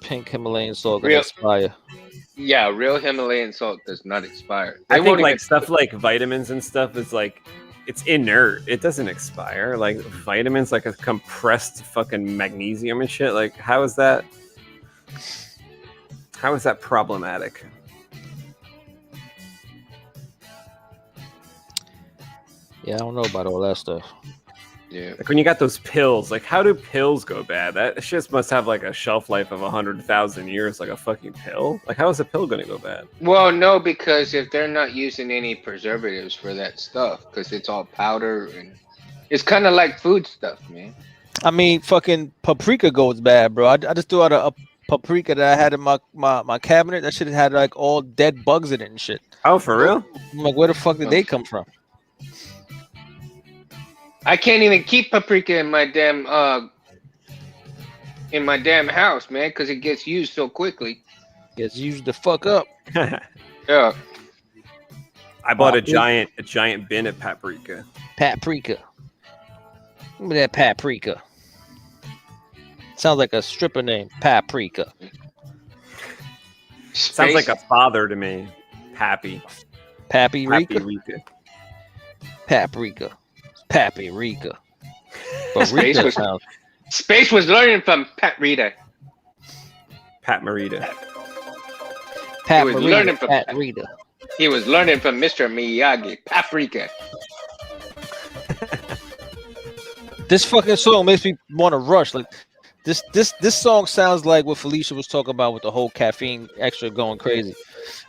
Pink Himalayan salt gonna Real- expire. Yeah, real Himalayan salt does not expire. I They think won't like even- stuff like vitamins and stuff is like it's inert. It doesn't expire. Like vitamins, like a compressed fucking magnesium and shit. Like how is that? How is that problematic? Yeah, I don't know about all that stuff. Yeah. Like when you got those pills, like how do pills go bad? That shit must have like a shelf life of 100,000 years, like a fucking pill. Like how is a pill gonna go bad? Well, no, because if they're not using any preservatives for that stuff, because it's all powder and it's kind of like food stuff, man. I mean, fucking paprika goes bad, bro. I just threw out a paprika that I had in my cabinet. That shit had like all dead bugs in it and shit. Oh, for real? I'm like, where the fuck did they come from? I can't even keep paprika in my damn house, man, because it gets used so quickly. Gets used the fuck up. Yeah. I bought a giant bin of paprika. Paprika. Give me that paprika. Sounds like a stripper name. Paprika. Sounds like a father to me. Pappy. Paprika. Paprika. Paprika. Paprika. Space Paprika was- sounds. Space was learning from Pat Rita. Pat Marita. was learning from- Paprika. He was learning from Mr. Miyagi. Paprika. This fucking song makes me want to rush. Like this song sounds like what Felicia was talking about with the whole caffeine extra going crazy.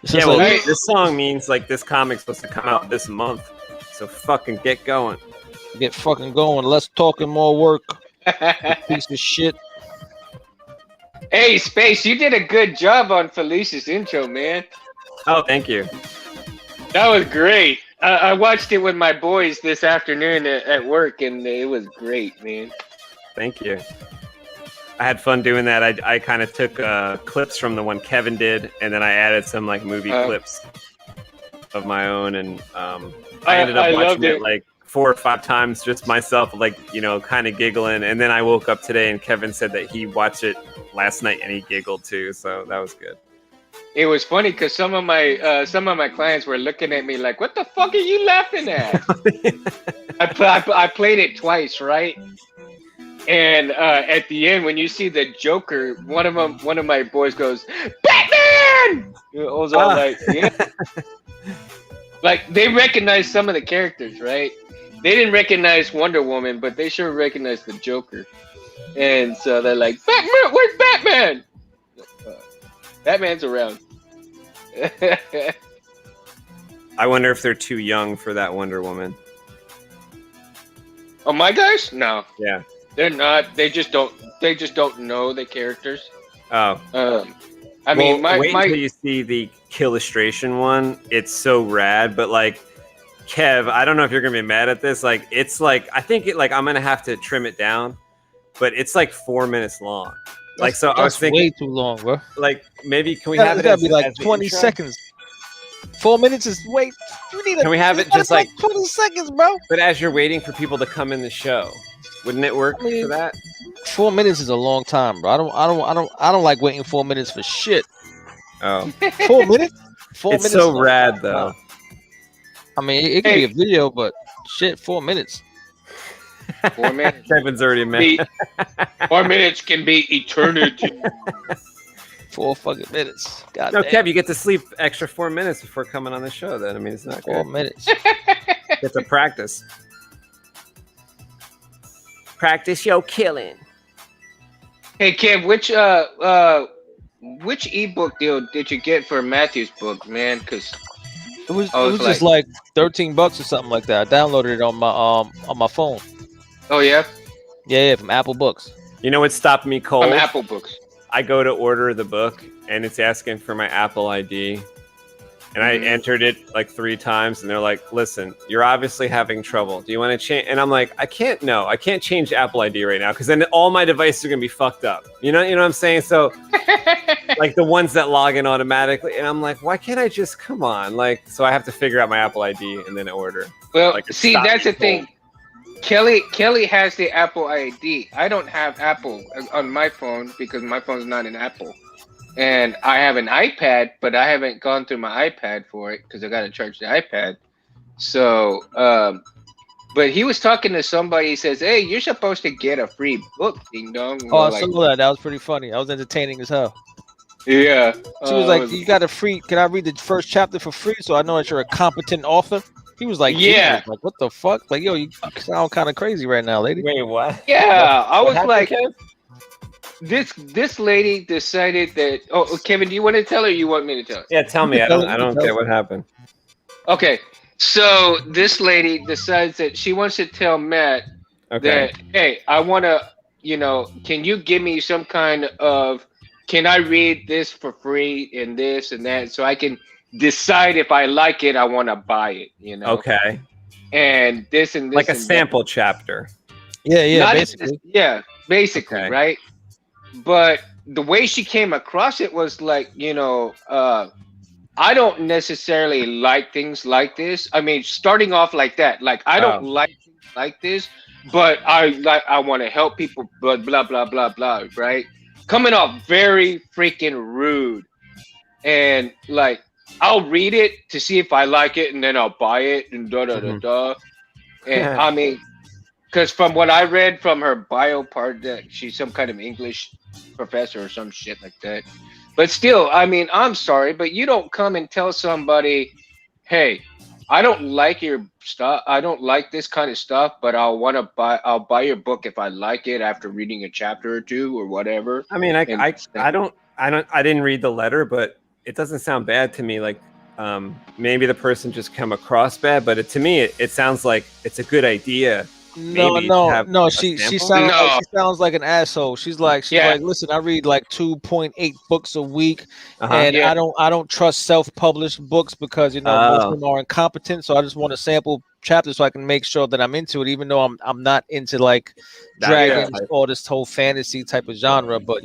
It's Yeah, just well, like, this song means like this comic's supposed to come out this month. So fucking get going. get fucking going. Less talking, more work. Piece of shit. Hey, Space, you did a good job on Felicia's intro, man. Oh, thank you. That was great. I watched it with my boys this afternoon at work, and it was great, man. Thank you. I had fun doing that. I kind of took clips from the one Kevin did, and then I added some like movie clips of my own, and I ended up watching loved it like 4 or 5 times just myself, like, you know, kind of giggling. And then I woke up today and Kevin said that he watched it last night and he giggled too. So that was good. It was funny because some of my clients were looking at me like, "What the fuck are you laughing at?" I played it twice, right? And at the end, when you see the Joker, one of my boys goes, "Batman!" I was all like, "Yeah." Like they recognized some of the characters, right? They didn't recognize Wonder Woman, but they sure recognized the Joker. And so they're like, "Batman, where's Batman?" Batman's around. I wonder if they're too young for that Wonder Woman. Oh, my guys? No, Yeah. they're not. They just don't know the characters. Oh. I mean, Well, wait my until you see the Killustration one. It's so rad, but like, Kev, I don't know if you're gonna be mad at this. Like, it's like I think it like I'm gonna have to trim it down, but it's like 4 minutes long. Like, so I was That's thinking, way too long, bro. like, maybe can we It's have it gotta as, be like as the 20 intro? seconds. 4 minutes is wait. You need Can we have it it's just like- 20 seconds, bro? But as you're waiting for people to come in the show, wouldn't it work I mean- for that? 4 minutes is a long time, bro. I don't like waiting 4 minutes for shit. Oh, 4 minutes? 4 it's minutes. so is a rad long though. time. I mean, it could be a video, but shit, 4 minutes. 4 minutes. Kevin's already mad. 4 minutes can be eternity. 4 fucking minutes. God No, damn. Kev, you get to sleep extra 4 minutes before coming on the show. Then I mean, it's not 4 good. minutes. It's a practice. Practice your killing. Hey, Kev, which ebook deal did you get for Matthew's book, man? Because It was Oh, it it's was just like $13 or something like that. I downloaded it on my phone. oh yeah, Yeah, from Apple Books. You know what stopped me cold? from Apple Books. I go to order the book and it's asking for my Apple ID. And I entered it like 3 times and they're like, listen, you're obviously having trouble. Do you want to change? And I'm like, I can't change Apple ID right now because then all my devices are going to be fucked up. You know what I'm saying? So like the ones that log in automatically. And I'm like, why can't I just, come on? Like, so I have to figure out my Apple ID and then order. Well, Like, it see, stopped that's me the thing. Kelly has the Apple ID. I don't have Apple on my phone because my phone's not an Apple. and I have an iPad, but I haven't gone through my iPad for it because I got to charge the iPad. So, but he was talking to somebody. He says, "Hey, you're supposed to get a free book, ding dong." Oh, I saw that. That was pretty funny. I was entertaining as hell. Yeah. She was like, "You got a free? Can I read the first chapter for free so I know that you're a competent author?" He was like, Yeah. Jesus, like what the fuck? Like, yo, you sound kind of crazy right now, lady. Wait, what? Yeah, I was happened, like, Kev? this lady decided that. Oh, Kevin, do you want to tell her? Or you want me to tell her? Yeah, tell me. I don't get what happened. Okay, so this lady decides that she wants to tell Matt Okay. that, hey, I want to, can you give me some kind of, can I read this for free and this and that so I can decide if I like it, I want to buy it, Okay. And this and this. Like a and sample chapter. Yeah, Not basically. basically, Okay. right? But the way she came across it was like, I don't necessarily like things like this. I mean, starting off like that, like I don't like things like this, but I want to help people, but blah blah blah blah, right? Coming off very freaking rude, and like I'll read it to see if I like it, and then I'll buy it, and da da da da. And I mean, because from what I read from her bio part, that she's some kind of English professor or some shit like that. But still, I mean, I'm sorry, but you don't come and tell somebody, hey, I don't like your stuff. I don't like this kind of stuff, but I'll buy your book if I like it after reading a chapter or two or whatever. I mean, I didn't read the letter, but it doesn't sound bad to me. Like, maybe the person just come across bad, but to me, it sounds like it's a good idea. No. She sounds like an asshole. She's like, listen, I read like 2.8 books a week, and I don't trust self-published books because most of them are incompetent. So I just want to sample chapters so I can make sure that I'm into it, even though I'm not into like dragons or this whole fantasy type of genre. But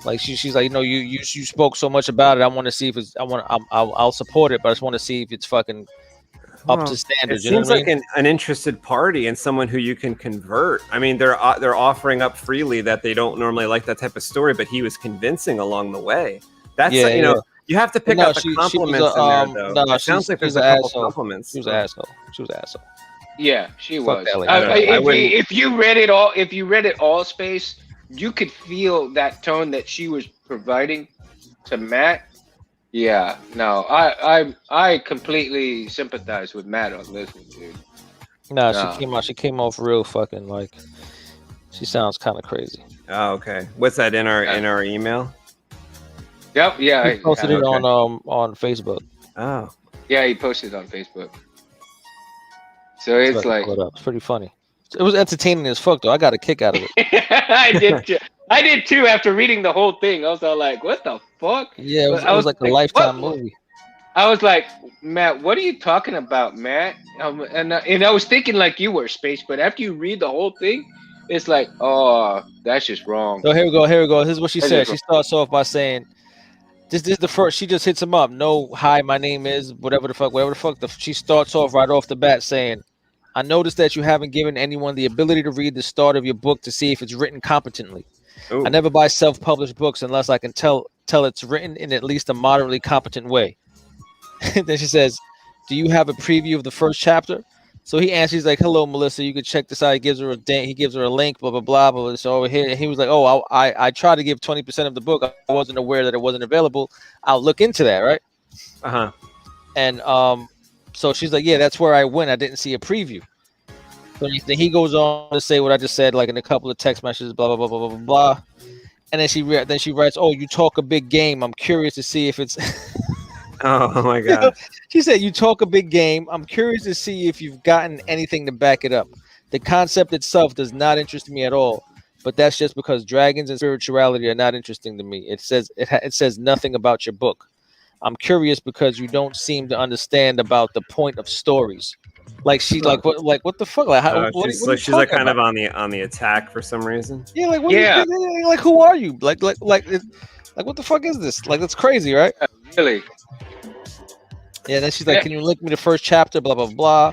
like she's like, you spoke so much about it. I want to see if it's. I'll support it, but I just want to see if it's fucking up to standards. It seems like an interested party and someone who you can convert. I mean, they're offering up freely that they don't normally like that type of story, but he was convincing along the way. That's you have to pick up the compliments in there, though. It sounds like there's a couple compliments. She was an asshole. Yeah, she was. I if you read it all, Space, you could feel that tone that she was providing to Matt. Yeah, no, I completely sympathize with Matt on this one, dude. No, she came off real fucking like. She sounds kind of crazy. Oh, okay. What's that in our email? Yep. Yeah. He posted it on Facebook. Oh. Yeah, he posted it on Facebook. So it's like it's pretty funny. It was entertaining as fuck though. I got a kick out of it. I did too after reading the whole thing. I was all like, what the fuck? Yeah, it was like a Lifetime movie. I was like, Matt, what are you talking about, Matt? And I was thinking like you were, Space, but after you read the whole thing, it's like, oh, that's just wrong. So here we go. This is what she said. She starts off by saying, this is the first. She just hits him up. No, hi, my name is whatever the fuck. She starts off right off the bat saying, I noticed that you haven't given anyone the ability to read the start of your book to see if it's written competently. Ooh. I never buy self-published books unless I can tell it's written in at least a moderately competent way. Then she says, do you have a preview of the first chapter? So he answers, he's like, hello, Melissa, you can check this out. He gives her a link, blah, blah, blah, blah. So over here, he was like, oh, I tried to give 20% of the book. I wasn't aware that it wasn't available. I'll look into that, right? Uh-huh. And so she's like, yeah, that's where I went. I didn't see a preview. So he goes on to say what I just said, like in a couple of text messages, blah, blah, blah, blah, blah, blah. And then she writes, oh, you talk a big game. I'm curious to see if it's... Oh, my God. She said, you talk a big game. I'm curious to see if you've gotten anything to back it up. The concept itself does not interest me at all, but that's just because dragons and spirituality are not interesting to me. It says nothing about your book. I'm curious because you don't seem to understand about the point of stories. Like she's like what the fuck? Like how? She's like kind of on the attack for some reason. Yeah, like what like who are you? Like what the fuck is this? Like that's crazy, right? Really? Yeah. Then she's like, can you link me the first chapter? Blah blah blah.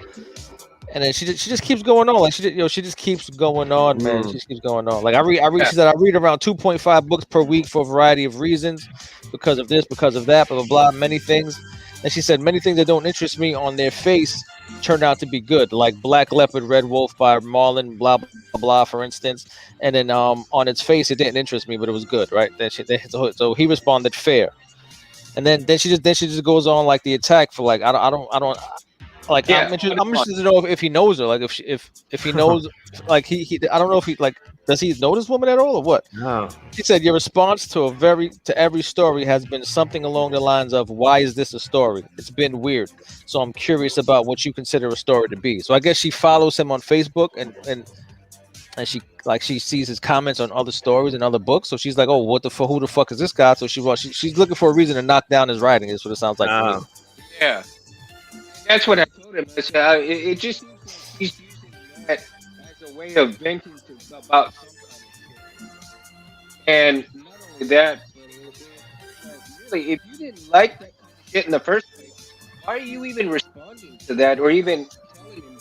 And then she just keeps going on. Like she just keeps going on, man. Mm. She just keeps going on. Like I read. She said I read around 2.5 books per week for a variety of reasons, because of this, because of that, blah blah blah, many things. And she said many things that don't interest me on their face turned out to be good, like Black Leopard, Red Wolf by Marlon, blah blah blah, for instance. And then on its face it didn't interest me, but it was good, right? So he responded fair. And then she just goes on like the attack for like I don't. Like Yeah, I'm interested to know if he knows her. Like if he knows, like he I don't know if he like does he know this woman at all or what? No. He said your response to every story has been something along the lines of why is this a story? It's been weird. So I'm curious about what you consider a story to be. So I guess she follows him on Facebook and she sees his comments on other stories and other books. So she's like, oh, who the fuck is this guy? So she's looking for a reason to knock down his writing. Is what it sounds like to me. Yeah. That's what I told him. I said, it just seems like he's using that as a way of venting about some other shit. And not only that, but really, if you didn't like that kind of shit in the first place, why are you even responding to that or even telling him,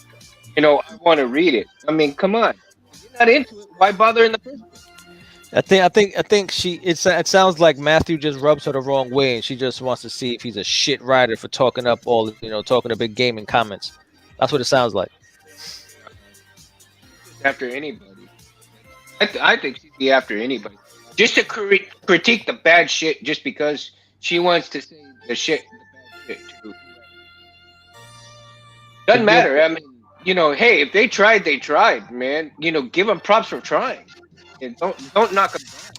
I want to read it? I mean, come on. If you're not into it, why bother in the first place? I think it sounds like Matthew just rubs her the wrong way, and she just wants to see if he's a shit writer for talking up talking a big game in comments. That's what it sounds like. After anybody, I think she'd be after anybody just to critique the bad shit just because she wants to say the bad shit too. Doesn't matter. I mean, hey, if they tried, man. Give them props for trying. And don't knock them down.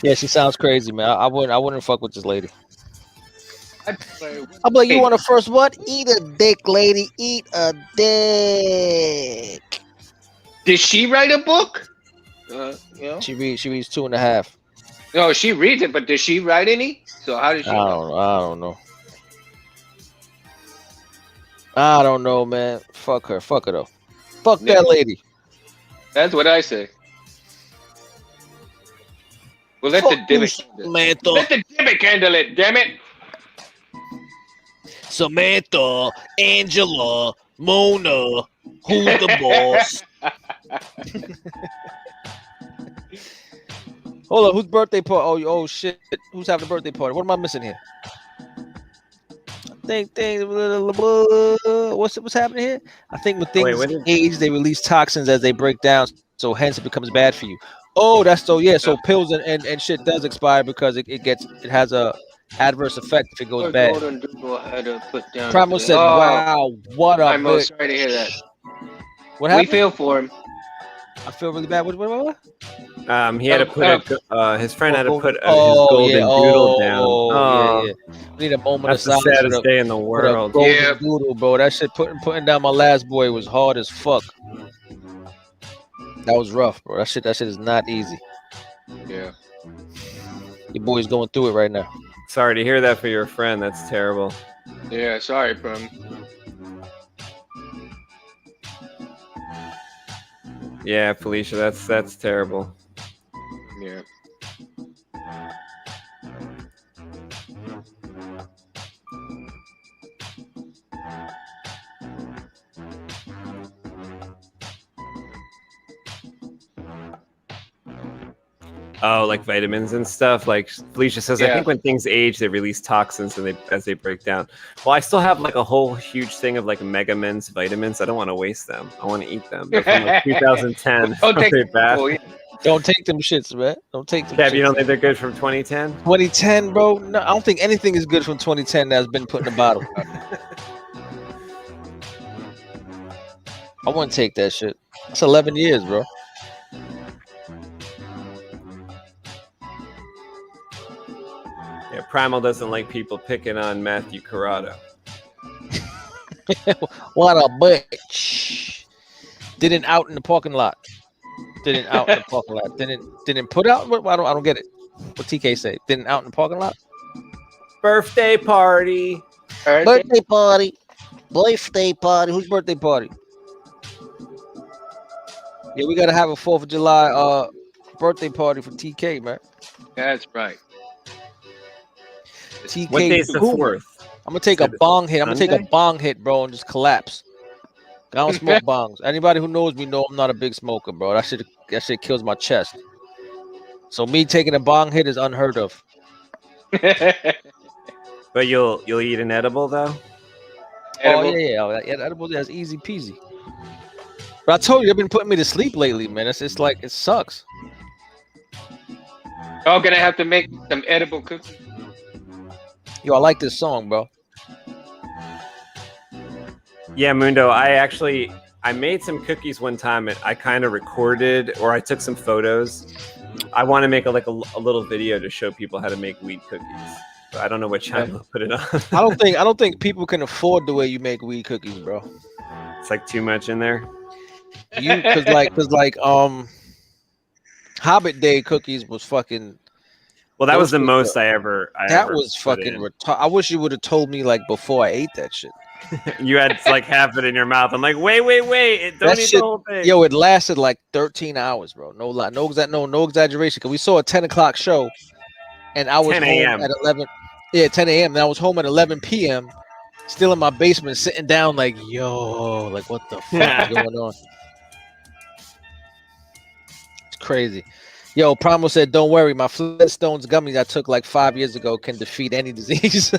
Yeah, she sounds crazy, man. I wouldn't fuck with this lady. I'm like, you want to first what? Eat a dick, lady. Eat a dick. Did she write a book? She reads 2.5. No, she reads it, but does she write any? So how does she? I don't know. I don't know, man. Fuck her. Fuck her though. Fuck that lady. That's what I say. Well, let the Dimmick handle it, damn it. Samantha, Angela, Mona, who's the boss? Hold on, whose birthday party? Oh shit, who's having a birthday party? What am I missing here? What's happening here? I think with things age, they release toxins as they break down, so hence it becomes bad for you. Oh, that's so yeah. So pills and shit does expire because it has a adverse effect if it goes bad. Primal said, "Wow, what up?" I'm sorry to hear that. What happened? We feel for him. I feel really bad. What? He had to put his friend had to put his golden doodle down. Yeah. We need a moment That's of silence. the saddest day in the world. Golden doodle, bro. That shit putting down my last boy was hard as fuck. That was rough, bro. That shit is not easy. Yeah. Your boy's going through it right now. Sorry to hear that for your friend. That's terrible. Yeah, sorry, Prum. Yeah, Felicia, that's terrible. Yeah. Oh, like vitamins and stuff. Like Felicia says, I think when things age, they release toxins and as they break down. Well, I still have like a whole huge thing of like Mega Men's vitamins. I don't want to waste them. I want to eat them. They're from like 2010. Don't take Don't take them shits, man. Don't take them. Kev, you don't think they're good from 2010? 2010, bro. No, I don't think anything is good from 2010 that's been put in a bottle. I wouldn't take that shit. That's 11 years, bro. Yeah, Primal doesn't like people picking on Matthew Corrado. What a bitch. Didn't out in the parking lot. Didn't out in the parking lot. Didn't put out. I don't get it. What TK say? Didn't out in the parking lot. Birthday party. Birthday party. Birthday party. Whose birthday party? Yeah, we gotta have a 4th of July birthday party for TK, man. That's right. TK. What day is the 4th? I'm gonna take a bong hit. I'm gonna take a bong hit, bro, and just collapse. I don't smoke bongs. Anybody who knows me know I'm not a big smoker, bro. That shit kills my chest. So me taking a bong hit is unheard of. But you'll eat an edible though. Oh Edible? yeah. Edible, that's easy peasy. But I told you, they've been putting me to sleep lately, man. It's like it sucks. Oh, gonna have to make some edible cookies. Yo, I like this song, bro. Yeah, Mundo. I made some cookies one time, and I kind of recorded, or I took some photos. I want to make a little video to show people how to make weed cookies. But I don't know what channel to put it on. I don't think people can afford the way you make weed cookies, bro. It's like too much in there. Cause like Hobbit Day cookies was fucking. Well, that was the Those most I ever. That was fucking retarded. I wish you would have told me like before I ate that shit. You had like half it in your mouth. I'm like, wait, don't That eat shit, the whole thing. yo, it lasted like 13 hours, bro. No lie, no exaggeration. Cause we saw a 10 o'clock show, and I was 10 home a.m. at 11. Yeah, 10 a.m. And I was home at 11 p.m. Still in my basement, sitting down, like, yo, like what the fuck is going on? It's crazy. Yo, Promo said, "Don't worry, my Flintstones gummies I took like 5 years ago can defeat any disease."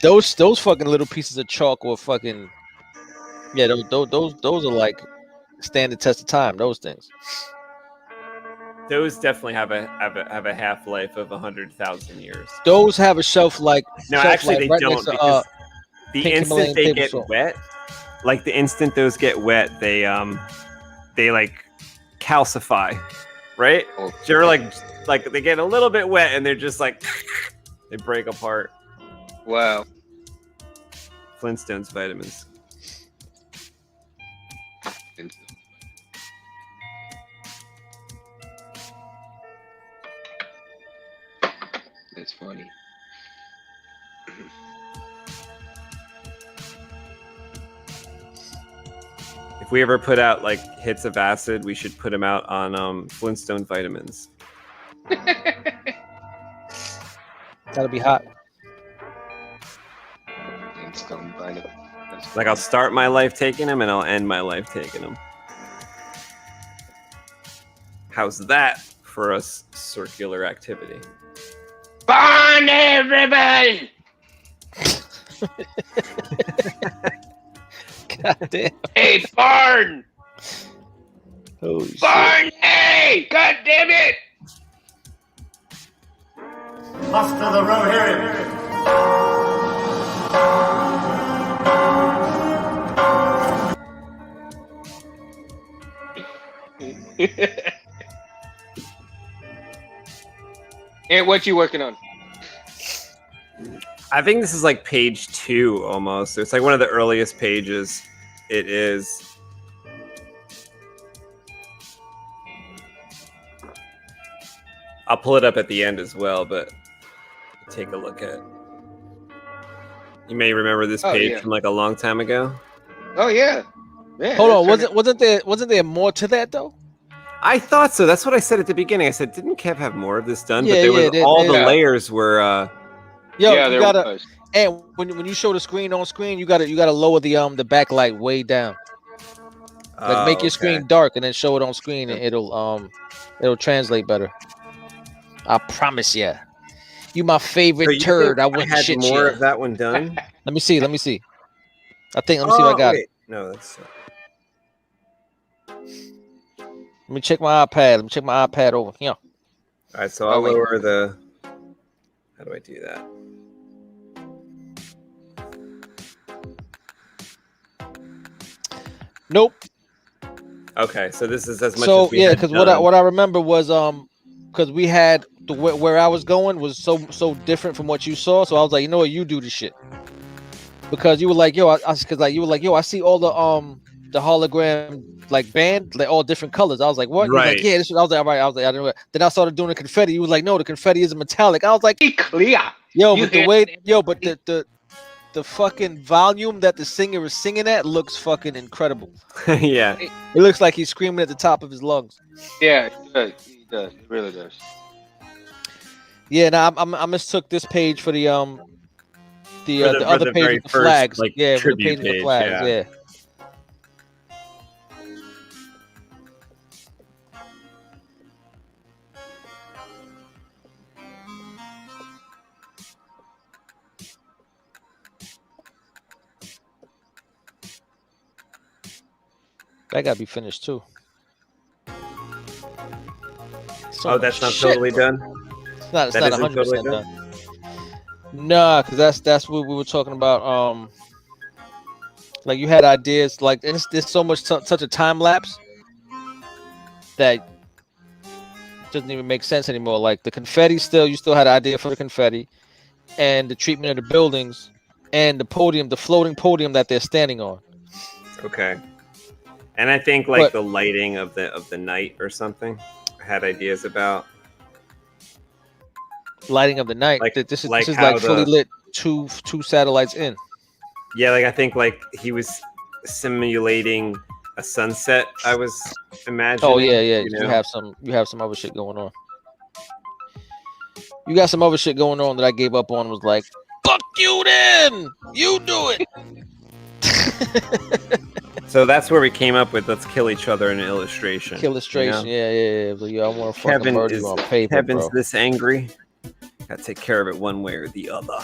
Those fucking little pieces of chalk were fucking, yeah. Those are like stand the test of time. Those things. Those definitely have a half life of 100,000 years. Those have a shelf like. No, shelf actually, life they right don't, next to, because the Pink instant Himalayan they table get salt. wet, like the instant those get wet, they like calcify, right? Oh. Do you ever like they get a little bit wet and they're just like they break apart. Wow. Flintstones vitamins. That's funny. If we ever put out like hits of acid, we should put them out on Flintstone vitamins. That'll be hot. Flintstone vitamin. That's Like I'll start my life taking them and I'll end my life taking them. How's that for a circular activity? Burn everybody! God damn. Hey, burn! Holy shit. Burn! Hey! God damn it! Hostile the road here. And what you working on? I think this is like page 2 almost. It's like one of the earliest pages. It is. I'll pull it up at the end as well, but take a look at. You may remember this Oh, page yeah. from like a long time ago. Oh yeah. Man, Hold on, that's wasn't there more to that though? I thought so. That's what I said at the beginning. I said, didn't Kev have more of this done? Yeah, but yeah, all the yeah. layers were. Yo, yeah, you there gotta, was. and when you show the screen on screen, you gotta lower the backlight way down. Like make your screen dark and then show it on screen, and it'll translate better. I promise ya. You my favorite So you turd. think I wouldn't had shit more you. of that one done. Let me see. Let me see if I got it. Wait. No, that's. Let me check my iPad. Let me check my iPad over here. All right, so I'll wait. lower the. How do I do that? Nope. Okay, so this is as much. So as we yeah, had because done. what I remember was because we had where I was going was so different from what you saw. So I was like, you know what, you do the shit. Because you were like, yo, I see all the hologram like band, like all different colors. I was like, what? You was Right. like, yeah, this. I was like, all right. I was like, I don't know. Then I started doing the confetti. You was like, no, the confetti isn't metallic. I was like, Be clear. yo, You but the had- way, yo, but the fucking volume that the singer is singing at looks fucking incredible. Yeah. It looks like he's screaming at the top of his lungs. Yeah, he does. He does. He really does. Yeah, now I mistook this page for the the For other the page very with the first, flags. like, Yeah, with the tribute page with the page, flags. yeah. Yeah. That gotta be finished too. So Oh, that's much not shit, totally bro. done. It's not. It's That not isn't 100% totally done. Nah, because that's what we were talking about. Like you had ideas. Like there's so much such a time lapse that doesn't even make sense anymore. Like the confetti, you still had an idea for the confetti, and the treatment of the buildings, and the podium, the floating podium that they're standing on. Okay. And I think like But- the lighting of the night or something. I had ideas about. Lighting of the night. Like- This is like this is how like fully the- lit. Two satellites in. Yeah, like I think like he was simulating a sunset. I was imagining. Oh yeah. You You know? have some other shit going on. You got some other shit going on that I gave up on. Was like, fuck you, then you do it. So that's where we came up with let's kill each other in an illustration. Illustration. you know? Yeah. But yeah, I want to fucking Kevin murder is you on paper, Kevin's bro. this angry. Gotta take care of it one way or the other.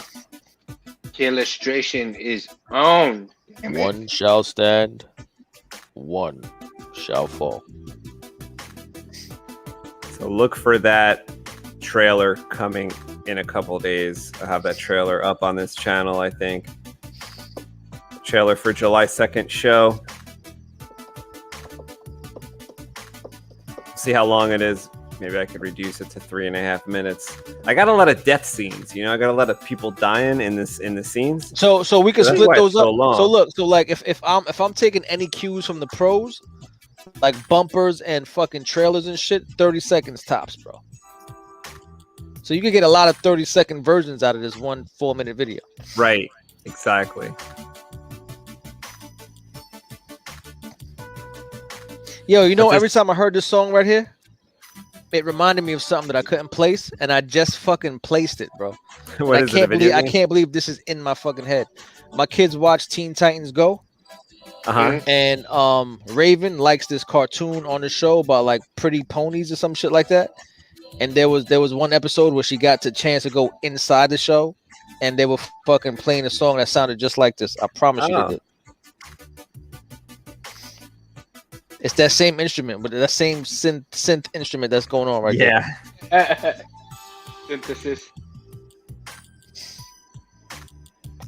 Illustration is on. Damn it. One shall stand, one shall fall. So look for that trailer coming in a couple days. I'll have that trailer up on this channel, I think. Trailer for July 2nd show. See how long it is. Maybe I could reduce it to 3.5 minutes. I got a lot of death scenes, you know. I got a lot of people dying in the scenes. So we can That's split why those it's so up. long. So look, so like if I'm taking any cues from the pros, like bumpers and fucking trailers and shit, 30 seconds tops, bro. So you can get a lot of 30-second versions out of this 1 4-minute video. Right. Exactly. Yo, you know, But every time I heard this song right here, it reminded me of something that I couldn't place, and I just fucking placed it, bro. What I is it? A video I game? can't believe this is in my fucking head. My kids watch Teen Titans Go, Uh-huh. and Raven likes this cartoon on the show about like pretty ponies or some shit like that. And there was one episode where she got the chance to go inside the show, and they were fucking playing a song that sounded just like this. I promise you Oh. they did. It's that same instrument, but that same synth instrument that's going on right there. Yeah. Synthesis.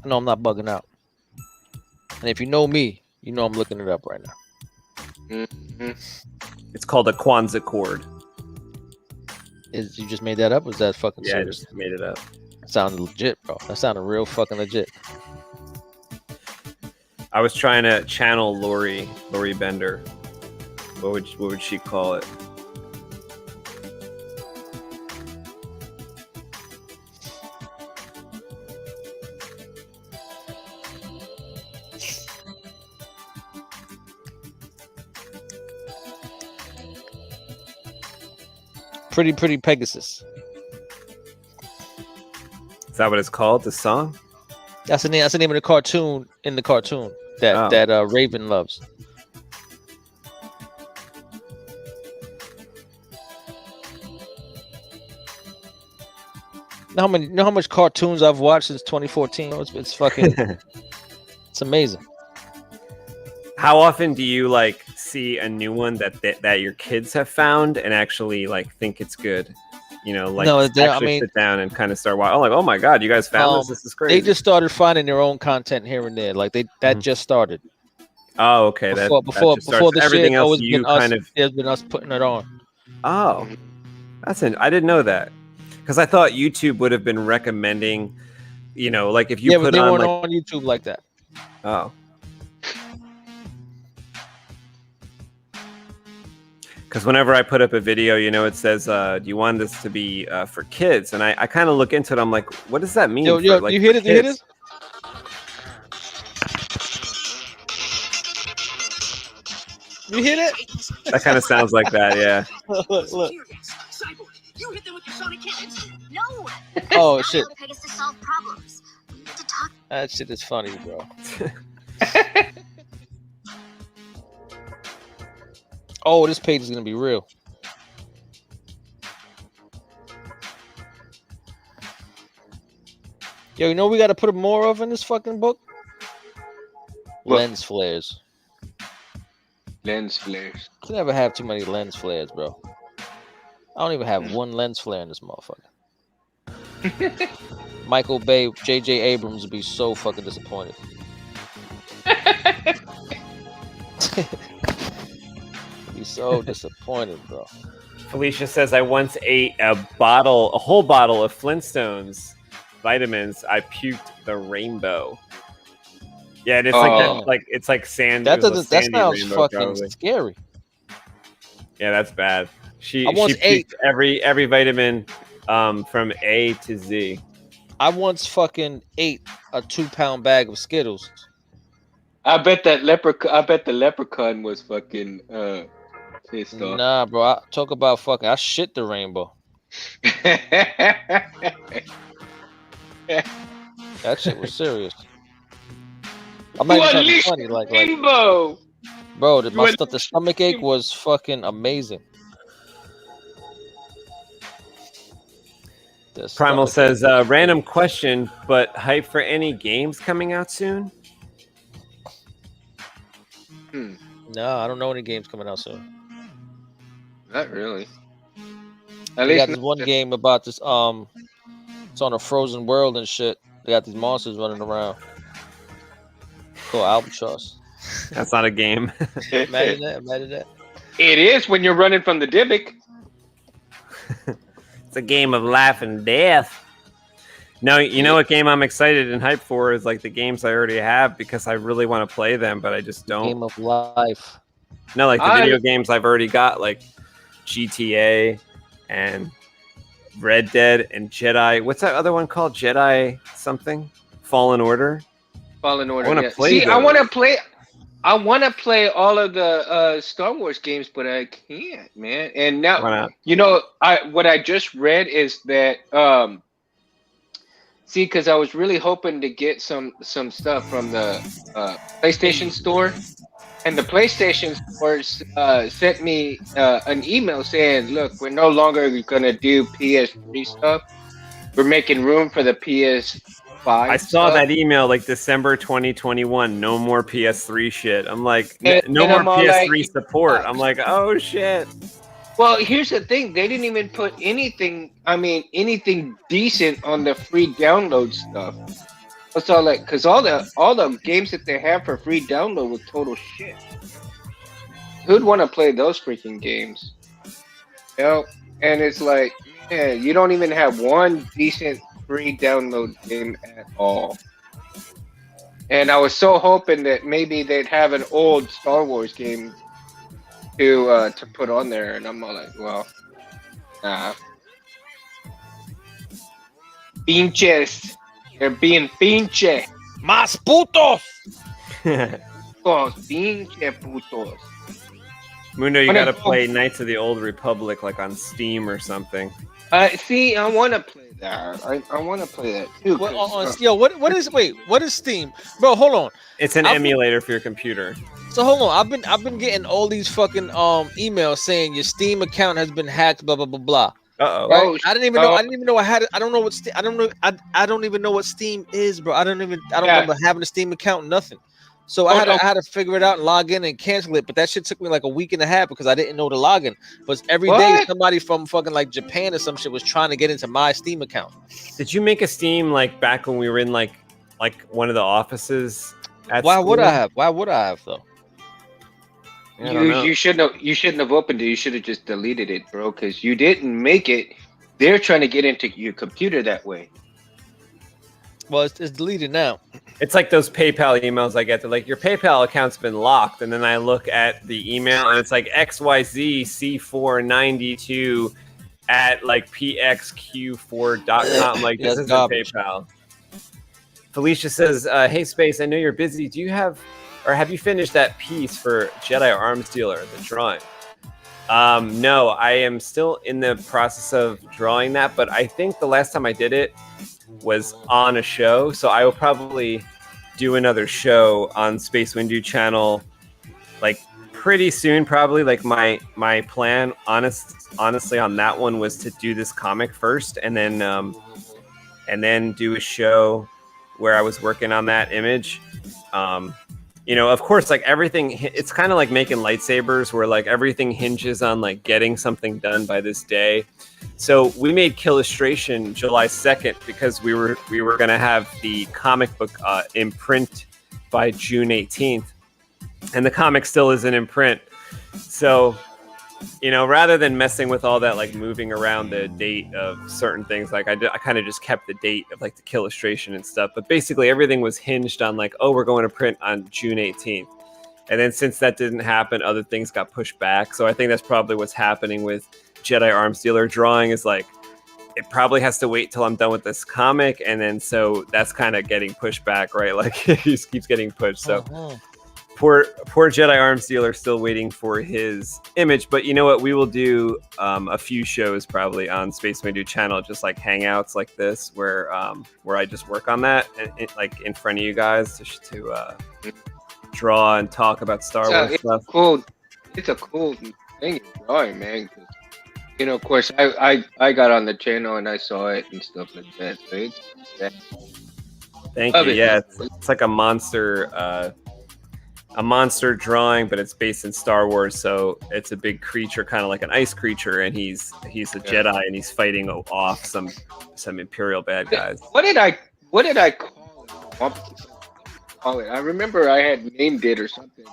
No, I'm not bugging out. And if you know me, you know I'm looking it up right now. Mm-hmm. It's called a Kwanzaa chord. Is you just made that up? Or is that fucking Yeah, I serious? just made it up. That sounded legit, bro. That sounded real fucking legit. I was trying to channel Lori Bender. What would she call it? Pretty Pegasus. Is that what it's called? The song? That's the name. That's the name of the cartoon in the cartoon that Oh. Raven loves. You know how much cartoons I've watched since 2014? It's fucking. It's amazing. How often do you like see a new one that your kids have found and actually like think it's good? You know, like No, actually I mean- sit down and kind of start watching. Oh, like, oh my god, you guys found this. This is crazy. They just started finding their own content here and there. Like that just started. Oh, okay. Before that just starts. the everything shit, else always you been us. kind of. There's been us putting it on. Oh, I didn't know that because I thought YouTube would have been recommending. You know, like if you Yeah, but put they on weren't like on YouTube like that. oh. Because whenever I put up a video, you know, it says, "Do you want this to be for kids?" And I kind of look into it. I'm like, "What does that mean?" Yo, for, like, you hear for it? You hear kids? this? You hear that? That kind of sounds like that, yeah. Look. You hit them with your soda cannons? No! Oh shit! The Pegasus solve problems. That shit is funny, bro. Oh, this page is gonna be real. Yo, you know what we gotta put more of in this fucking book? What? Lens flares. Lens flares. You never have too many lens flares, bro. I don't even have one lens flare in this motherfucker. Michael Bay, J.J. Abrams would be so fucking disappointed. Be so disappointed, bro. Felicia says, I once ate a whole bottle of Flintstones vitamins. I puked the rainbow. Yeah, and it's like that, like it's like sand. That it was a doesn't. That sandy sounds rainbow, fucking probably. scary. Yeah, that's bad. She I once puked every vitamin from A to Z. I once fucking ate a 2-pound bag of Skittles. I bet the leprechaun was fucking pissed off. Nah, bro. I talk about fucking. I shit the rainbow. That shit was serious. I'm not even trying to be funny, like rainbow. Bro, the stomach ache was fucking amazing. Primal says, random question, but hype for any games coming out soon? No, I don't know any games coming out soon. Not really. They got this one game about this. It's on a frozen world and shit. They got these monsters running around. Called Albatross. That's not a game. Imagine that. It is when you're running from the Dybbuk. It's a game of life and death. No, you know what game I'm excited and hyped for is like the games I already have because I really want to play them, but I just don't. Game of life. No, like the video games I've already got, like GTA and Red Dead and Jedi. What's that other one called? Jedi something? Fallen Order? Fallen Order. I want to play. See, those. I want to play all of the Star Wars games, but I can't, man. And now, you know, what I just read is that see, because I was really hoping to get some stuff from the PlayStation Store, and the PlayStation Store sent me an email saying, "Look, we're no longer gonna do PS3 stuff. We're making room for the PS5." I saw that email like December 2021. No more PS3 shit. I'm like, no more PS3 support. I'm like, oh shit. Well, here's the thing. They didn't even put anything decent on the free download stuff. That's all like, because all the games that they have for free download were total shit. Who'd want to play those freaking games? You know, and it's like, man, you don't even have one decent free download game at all. And I was so hoping that maybe they'd have an old Star Wars game to put on there, and I'm all like, well, nah. Pinches. They're being pinche. Más putos! Pinche putos. Mundo, you gotta play Knights of the Old Republic like on Steam or something. See, I want to play that. I want to play that too. What is Steam, bro? Hold on. It's an emulator for your computer. So hold on. I've been getting all these fucking emails saying your Steam account has been hacked. Blah blah blah blah. Uh-oh. Right? I didn't even know I had it. I don't know what I don't even know what Steam is, bro. I don't remember having a Steam account. Nothing. So I had to figure it out and log in and cancel it. But that shit took me like a week and a half because I didn't know the login. But every day somebody from fucking like Japan or some shit was trying to get into my Steam account. Did you make a Steam like back when we were in like one of the offices at Why school? would I have? Why would I have though? You shouldn't have opened it. You should have just deleted it, bro, because you didn't make it. They're trying to get into your computer that way. Well, it's deleted now. It's like those PayPal emails I get. They're like, your PayPal account's been locked, and then I look at the email and it's like XYZC492 at like pxq4.com. Like, this isn't PayPal. Felicia says, hey Space, I know you're busy. Do you have you finished that piece for Jedi Arms Dealer, the drawing? No, I am still in the process of drawing that, but I think the last time I did it, was on a show, so I will probably do another show on Space Windu channel like pretty soon. Probably like my plan honestly on that one was to do this comic first and then do a show where I was working on that image. You know, of course, like everything, it's kind of like making lightsabers where like everything hinges on like getting something done by this day. So we made Killustration July 2nd because we were going to have the comic book in print by June 18th. And the comic still isn't in print. So, you know, rather than messing with all that, like moving around the date of certain things, like I kind of just kept the date of like the Killustration and stuff. But basically everything was hinged on like, oh, we're going to print on June 18th. And then since that didn't happen, other things got pushed back. So I think that's probably what's happening with Jedi Arms Dealer drawing is like, it probably has to wait till I'm done with this comic. And then so that's kind of getting pushed back, right? Like it just keeps getting pushed. So Poor Jedi Arms Dealer still waiting for his image, but you know what? We will do a few shows probably on Space Windu channel, just like hangouts like this, where I just work on that, like in front of you guys to draw and talk about Star Wars stuff. It's a cool thing you're drawing, man. You know, of course, I got on the channel and I saw it and stuff like that. So Thank you. Yeah, it's like a monster drawing, but it's based in Star Wars, so it's a big creature, kind of like an ice creature, and he's a Jedi, and he's fighting off some Imperial bad guys. What did I call it? I remember I had named it or something,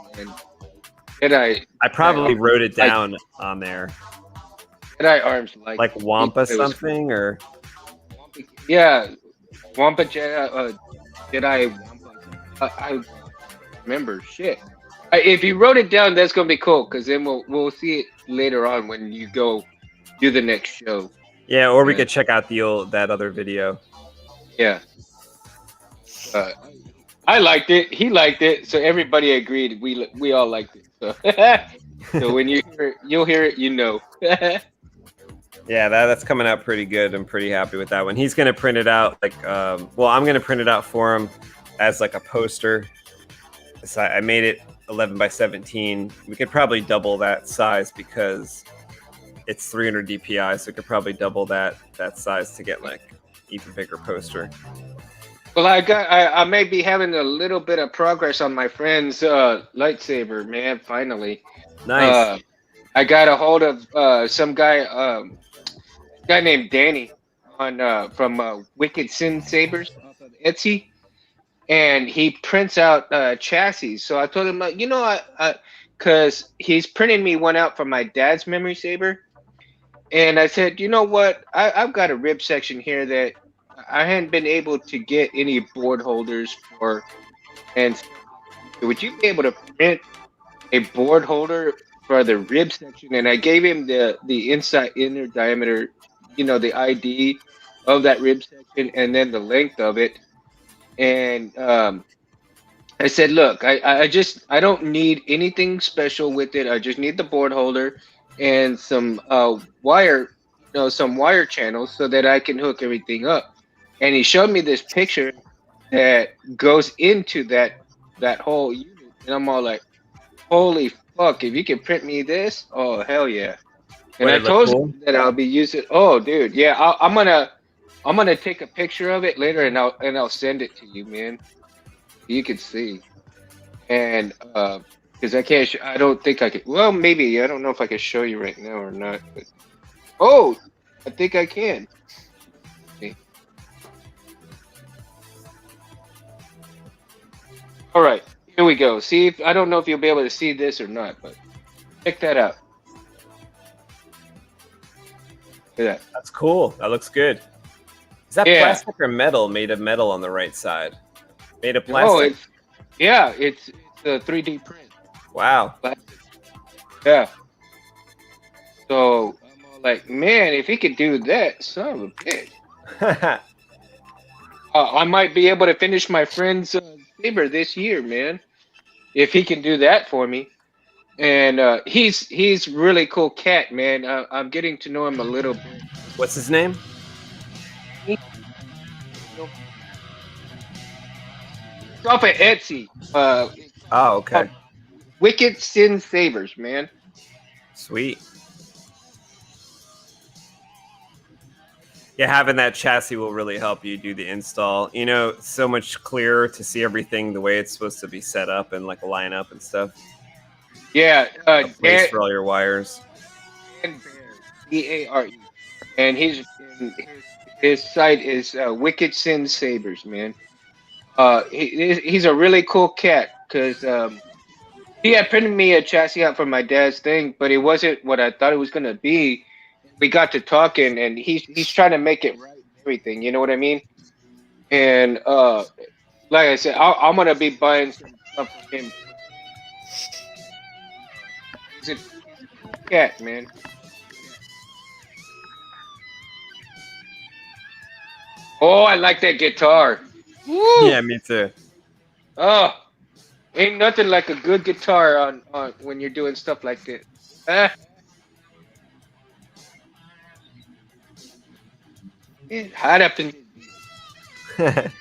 and I probably wrote it down on there. Jedi Arms like Wampa something or Wampa Jedi Wampa. I remember shit. If you wrote it down, that's gonna be cool because then we'll see it later on when you go do the next show. Yeah, or we could check out that other video. Yeah. I liked it. He liked it. So everybody agreed. We all liked it. So, so when you hear it, you'll hear it. You know. Yeah, that's coming out pretty good. I'm pretty happy with that one. He's gonna print it out like I'm gonna print it out for him as like a poster. So I made it 11 by 17. We could probably double that size because it's 300 DPI, so we could probably double that size to get like even bigger poster. Well, I may be having a little bit of progress on my friend's lightsaber, man. Finally, nice. I got a hold of some guy named Danny from Wicked Sin Sabers off of Etsy. And he prints out chassis. So I told him, you know, because he's printing me one out for my dad's memory saber. And I said, you know what? I've got a rib section here that I hadn't been able to get any board holders for. And would you be able to print a board holder for the rib section? And I gave him the inner diameter, you know, the ID of that rib section and then the length of it. And I said, look, I don't need anything special with it. I just need the board holder and some wire, some wire channels so that I can hook everything up. And he showed me this picture that goes into that whole unit. And I'm all like, holy fuck, if you can print me this, oh, hell yeah. And I told him that I'll be using, oh, dude, yeah, I'm gonna take a picture of it later and I'll send it to you, man. You can see. And because I don't think I could. Well, maybe I don't know if I can show you right now or not. But, oh, I think I can. Okay. All right, here we go. See if I don't know if you'll be able to see this or not, but check that out. Look at that. That's cool. That looks good. Is that plastic or metal? Made of metal on the right side. Made of plastic. Oh, it's a 3D print. Wow. Plastic. Yeah. So I'm all like, man, if he could do that, son of a bitch. I might be able to finish my friend's saber this year, man. If he can do that for me. And he's really cool cat, man. I'm getting to know him a little bit. What's his name? It's off of Etsy. Oh, okay. Wicked Sin Savers, man. Sweet. Yeah, having that chassis will really help you do the install. You know, it's so much clearer to see everything the way it's supposed to be set up and like line up and stuff. Yeah, A place for all your wires. Dan Bear, Beare, and his site is Wicked Sin Savers, man. He's a really cool cat because he had printed me a chassis out for my dad's thing, but it wasn't what I thought it was gonna be. We got to talking, and he's trying to make it right, and everything. You know what I mean? And like I said, I'm gonna be buying some stuff from him. He's a cool cat, man. Oh, I like that guitar. Woo! Yeah, me too. Oh, ain't nothing like a good guitar on when you're doing stuff like this. It's hot up in. It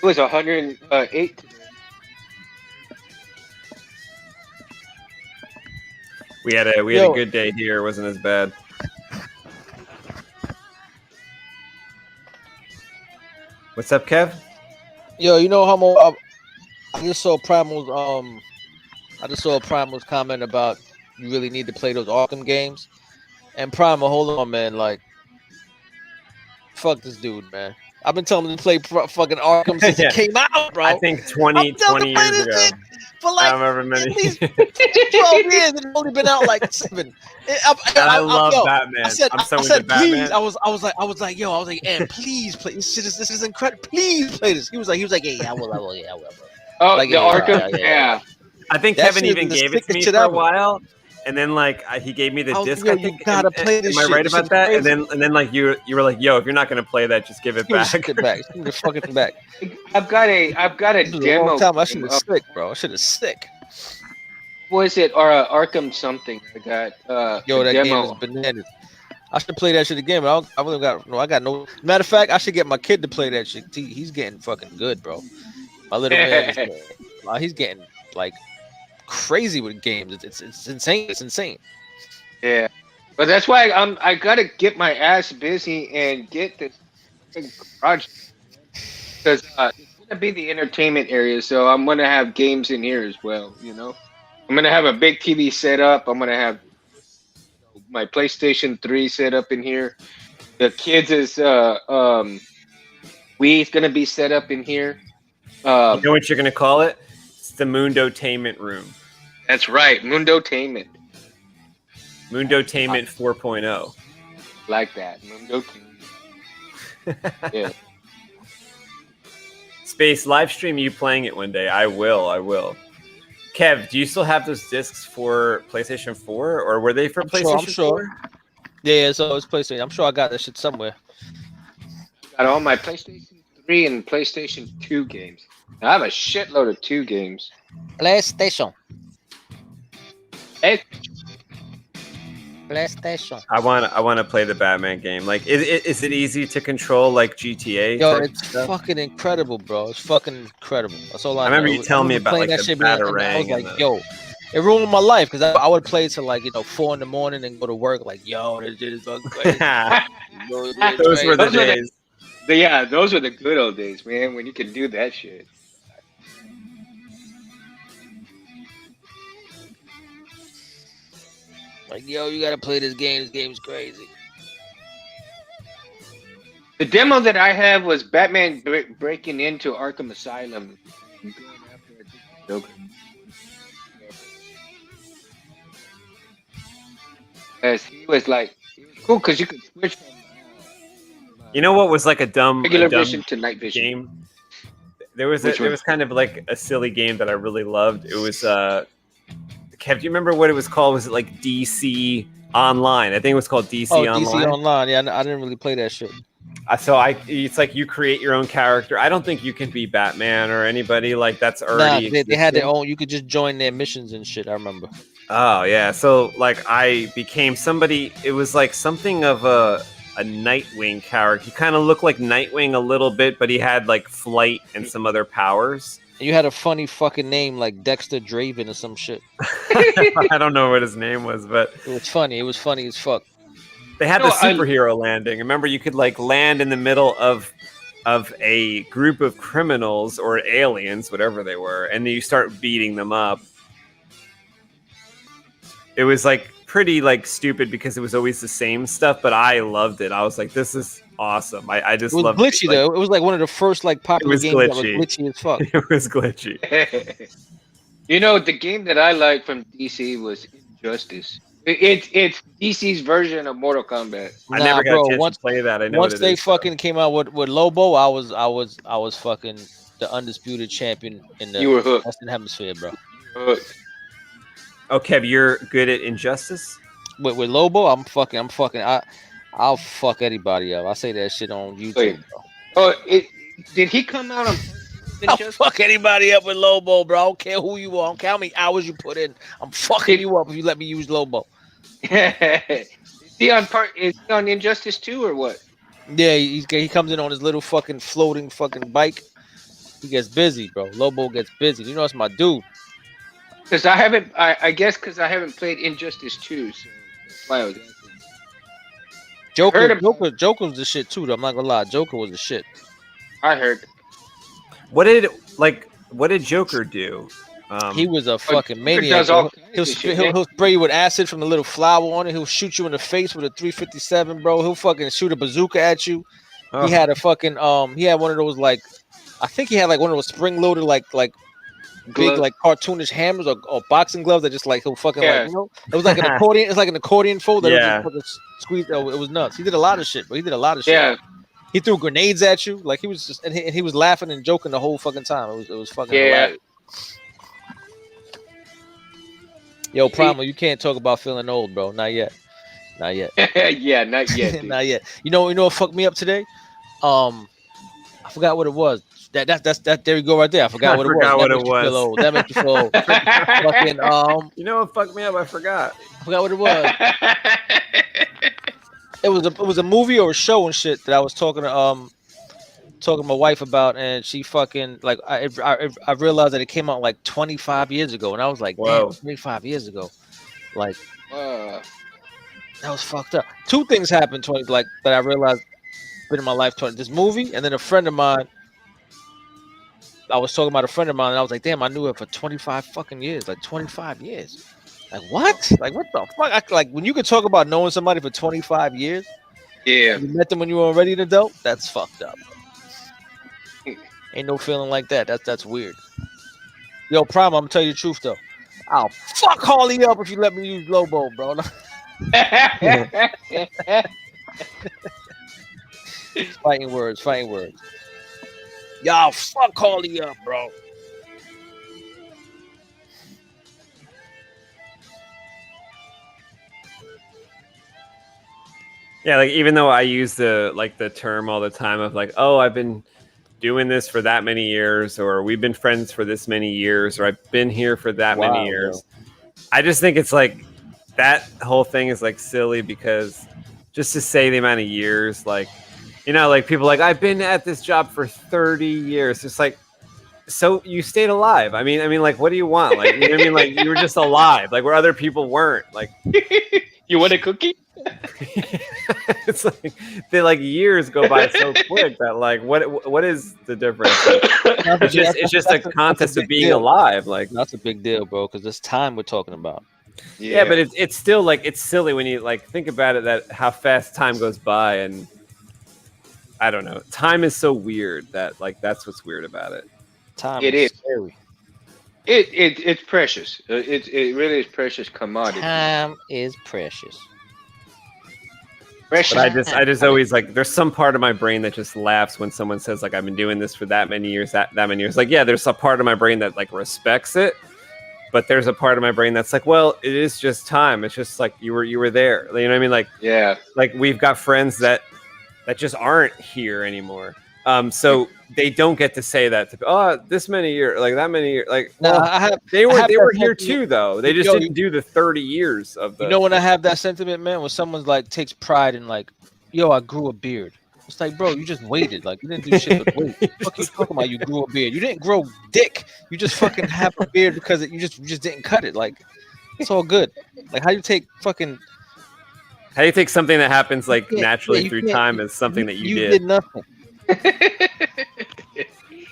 was 108 today. We had a good day here. It wasn't as bad. What's up, Kev? Yo, you know how I just saw Primal's comment about you really need to play those Arkham games. And Primal, hold on, man, like fuck this dude, man. I've been telling him to play fucking Arkham since it came out, bro. I think 20 years ago. For like I remember many. at least 12 years, and it's only been out like 7. I love Batman. I so said, into Batman. please. I was like, and please play this. This is incredible. Please play this. He was like, yeah, I will. Oh, Like, the Arkham, yeah. I think That Kevin shit even is the gave it to sickest me shit for a ever. while, and then like he gave me the I was disc. like, I yo, think. you gotta play this Am I shit. right This about shit's that? crazy. And then like you were like, yo, if you're not gonna play that, just give it Give me back. it back. Give me the fucking thing back. I've got a This was a demo. long time. That shit game is of- sick, bro. That shit is sick. What is it? Or Arkham something? I got Yo, a that game demo. is bananas. I should play that shit again, but I really got no. Matter of fact, I should get my kid to play that shit. He's getting fucking good, bro. My little man, he's getting like crazy with games. It's insane. It's insane. Yeah, but that's why I gotta get my ass busy and get this garage because it's gonna be the entertainment area. So I'm gonna have games in here as well. You know, I'm gonna have a big TV set up. I'm gonna have my PlayStation 3 set up in here. The kids is Wii's gonna be set up in here. You know what you're gonna call it? It's the Mundo-tainment room. That's right, Mundotainment. Mundo-tainment 4.0. Like that, Mundotainment. Yeah. Space, live stream you playing it one day. I will. Kev, do you still have those discs for PlayStation 4, or were they for PlayStation I'm sure. 4? Yeah, so it's PlayStation. I'm sure I got that shit somewhere. Got all my PlayStation 3 and PlayStation 2 games. I have a shitload of 2 games. PlayStation. Hey, PlayStation. I want to play the Batman game. Like, is it easy to control like GTA? Yo, type it's stuff? fucking incredible, bro. It's fucking incredible. That's all I remember know. you telling me about playing like that the shit, man, and I Batarang. was like, yo, it ruined my life because I would play till like 4 in the morning and go to work like, yo, this shit is fucking crazy. Those were the Those were the- days. yeah, those were the good old days, man, when you could do that shit. Like, yo, you gotta play this game. This game's crazy. The demo that I have was Batman breaking into Arkham Asylum. And going after, I think, the Joker. As he was like, it was cool because you could switch from You know what was like a dumb regular vision to night vision. game? There was Which one? kind of like a silly game that I really loved. It was Kev, do you remember what it was called? Was it like DC Online? I think it was called DC Online. DC Online. Yeah, I didn't really play that shit. It's like you create your own character. I don't think you can be Batman or anybody like that's already. Nah, they had their existing. own. You could just join their missions and shit. I remember. Oh yeah, so like I became somebody. It was like something of a Nightwing character. He kind of looked like Nightwing a little bit, but he had like flight and some other powers. You had a funny fucking name like Dexter Draven or some shit. I don't know what his name was, but It was funny. It was funny as fuck. they had No, the superhero landing. Remember, you could like land in the middle of a group of criminals or aliens, whatever they were, and then you start beating them up. It was like pretty like stupid because it was always the same stuff, but I loved it. I was like, this is awesome. I just It was loved glitchy it. Like, though. It was like one of the first like popular was games that was glitchy. glitchy as fuck. It was glitchy. You know, the game that I liked from DC was Injustice. It's DC's version of Mortal Kombat. I never got a chance once to play that. I know once what it they is, though. fucking came out with Lobo, I was fucking the undisputed champion in the You were hooked. Western Hemisphere, bro. Hooked. Oh, Kev, you're good at Injustice? With Lobo, I'll fuck anybody up. I say that shit on YouTube, Wait. bro. Oh, did he come out on I'll Injustice? fuck anybody up with Lobo, bro. I don't care who you are. I don't care how many hours you put in. I'm fucking you up if you let me use Lobo. Is he on Injustice 2 or what? Yeah, he comes in on his little fucking floating fucking bike. He gets busy, bro. Lobo gets busy. You know, it's my dude. Because I guess because I haven't played Injustice 2. So that's why I was asking. Heard Joker was the shit too, though. I'm not gonna lie. Joker was the shit. I heard. What did Joker do? He was a fucking Joker maniac. does all He'll, kinds of shit, he'll spray you with acid from the little flower on it. He'll shoot you in the face with a 357, bro. He'll fucking shoot a bazooka at you. Oh. He had a fucking he had one of those like, I think he had like one of those spring loaded like big Glove. like cartoonish hammers or boxing gloves that just like he'll fucking Yeah. like, you know, it was like an accordion. It's like an accordion fold that Yeah. was just squeeze. Oh, it was nuts. He did a lot of shit, but he did a lot of shit. Yeah. He threw grenades at you, like he was just, and he was laughing and joking the whole fucking time. It was fucking Yeah. hilarious. Yo, Primal, you can't talk about feeling old, bro. Not yet. Not yet. Yeah, not yet. Dude. Not yet. You know what fucked me up today? I forgot what it was. That's there you go right there. I forgot what it was. forgot what That it makes you feel was. old. That makes you feel old. Fucking You know what fucked me up? I forgot. I forgot what it was. It was a movie or a show and shit that I was talking to my wife about, and she fucking like I realized that it came out like 25 years ago, and I was like, Whoa. damn, 25 years ago, like Uh, that was fucked up. Two things happened that I realized been in my life. This movie, and then a friend of mine. I was talking about a friend of mine, and I was like, damn, I knew her for 25 fucking years, like 25 years. Like what? Like what the fuck? Like when you could talk about knowing somebody for 25 years, yeah. you met them when you were already an adult. That's fucked up. Ain't no feeling like that. That's weird. Yo, Prime, I'm gonna tell you the truth though. I'll fuck Harley up if you let me use Lobo, bro. Fighting words. Y'all fuck Harley up, bro. Yeah, like even though I use the term all the time of like, oh, I've been doing this for that many years, or we've been friends for this many years, or I've been here for that Wow, many years. I just think it's like that whole thing is like silly because just to say the amount of years, like, you know, like people like I've been at this job for 30 years. It's like, so you stayed alive. I mean, like, what do you want? Like, you know what I mean? Like, you were just alive, like where other people weren't. Like, You want a cookie? it's like like years go by so quick that like what is the difference? It's just a contest of being alive. Like That's a big deal, bro, because it's time we're talking about. yeah, but it's still like it's silly when you like think about it that how fast time goes by, and I don't know. Time is so weird that like that's what's weird about it. Time It is is. scary. It's precious. It really is precious commodity. Time is precious. Precious. But I just always like there's some part of my brain that just laughs when someone says like I've been doing this for that many years, that many years. Like yeah, there's a part of my brain that like respects it, but there's a part of my brain that's like, well, it is just time. It's just like you were there. You know what I mean? Like Yeah. like we've got friends that just aren't here anymore. So they don't get to say that to this many years, like that many years, like No, well, they were that here sentiment. too though. They just Yo, didn't do the 30 years of the You know when I have that sentiment, man, when someone's like takes pride in like, yo, I grew a beard. It's like, bro, you just waited. Like, you didn't do shit but wait. What you talking about? You grew a beard. You didn't grow dick. You just fucking have a beard because you just didn't cut it. Like, it's all good. Like, how you take fucking... How do you take something that happens like Yeah, naturally you through can't- time as something that you did did? nothing.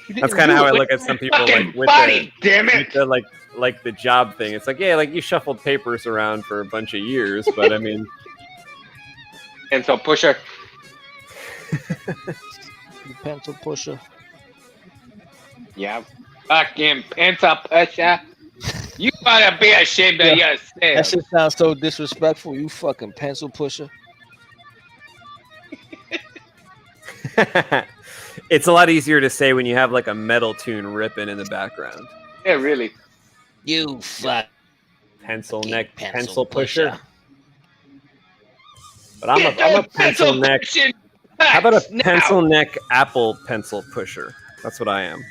That's kind of how I look at some people, like with body, damn it. the like the job thing. It's like, yeah, like you shuffled papers around for a bunch of years, but I mean, And so pusher. You pencil pusher. Yeah. Fucking pencil pusher. You gotta be ashamed of That yourself. shit sounds so disrespectful. You fucking pencil pusher. it's a lot easier to say when you have like a metal tune ripping in the background. Yeah, really. You fuck Pencil neck, pencil pusher. But I'm a pencil neck. pushing How about a now. pencil neck apple pencil pusher? That's what I am.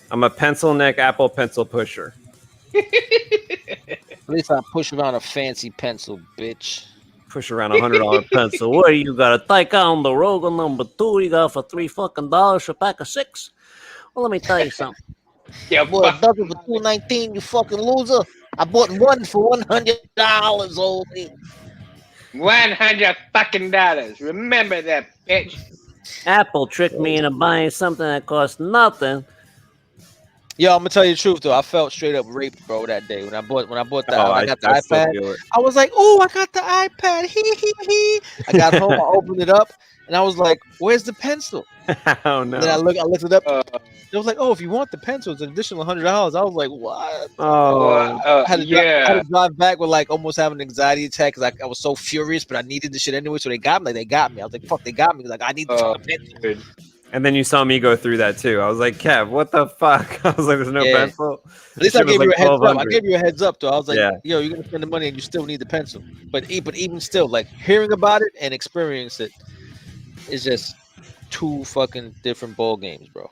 I'm a pencil neck apple pencil pusher. At least I push around a fancy pencil, bitch. Push around $100 pencil. What do you got? To take on the Roga #2? You got for $3 fucking a pack of 6. Well, let me tell you something. Yeah, Boy, a dozen for $2.19, you fucking loser. I bought one for $100, old man. $100 fucking dollars. Remember that, bitch. Apple tricked me into buying something that cost nothing. Yo, I'm gonna tell you the truth though. I felt straight up raped, bro, that day when I bought that. I got the iPad. I was like, "Oh, I got the iPad." Hee. I got home, I opened it up, and I was like, "Where's the pencil?" Oh no! And then I looked it up. It was like, "Oh, if you want the pencil, it's an additional $100." I was like, "What?" Oh, I had to drive back with like almost having an anxiety attack because I was so furious, but I needed the shit anyway. So they got me. They got me. I was like, "Fuck, they got me." Like I need the fucking pencil. And then you saw me go through that too. I was like, Kev, what the fuck? I was like, there's no pencil. At least I gave you a heads up. I gave you a heads up though. I was like, Yeah. yo, you're gonna spend the money and you still need the pencil. But even still, like hearing about it and experiencing it is just two fucking different ball games, bro.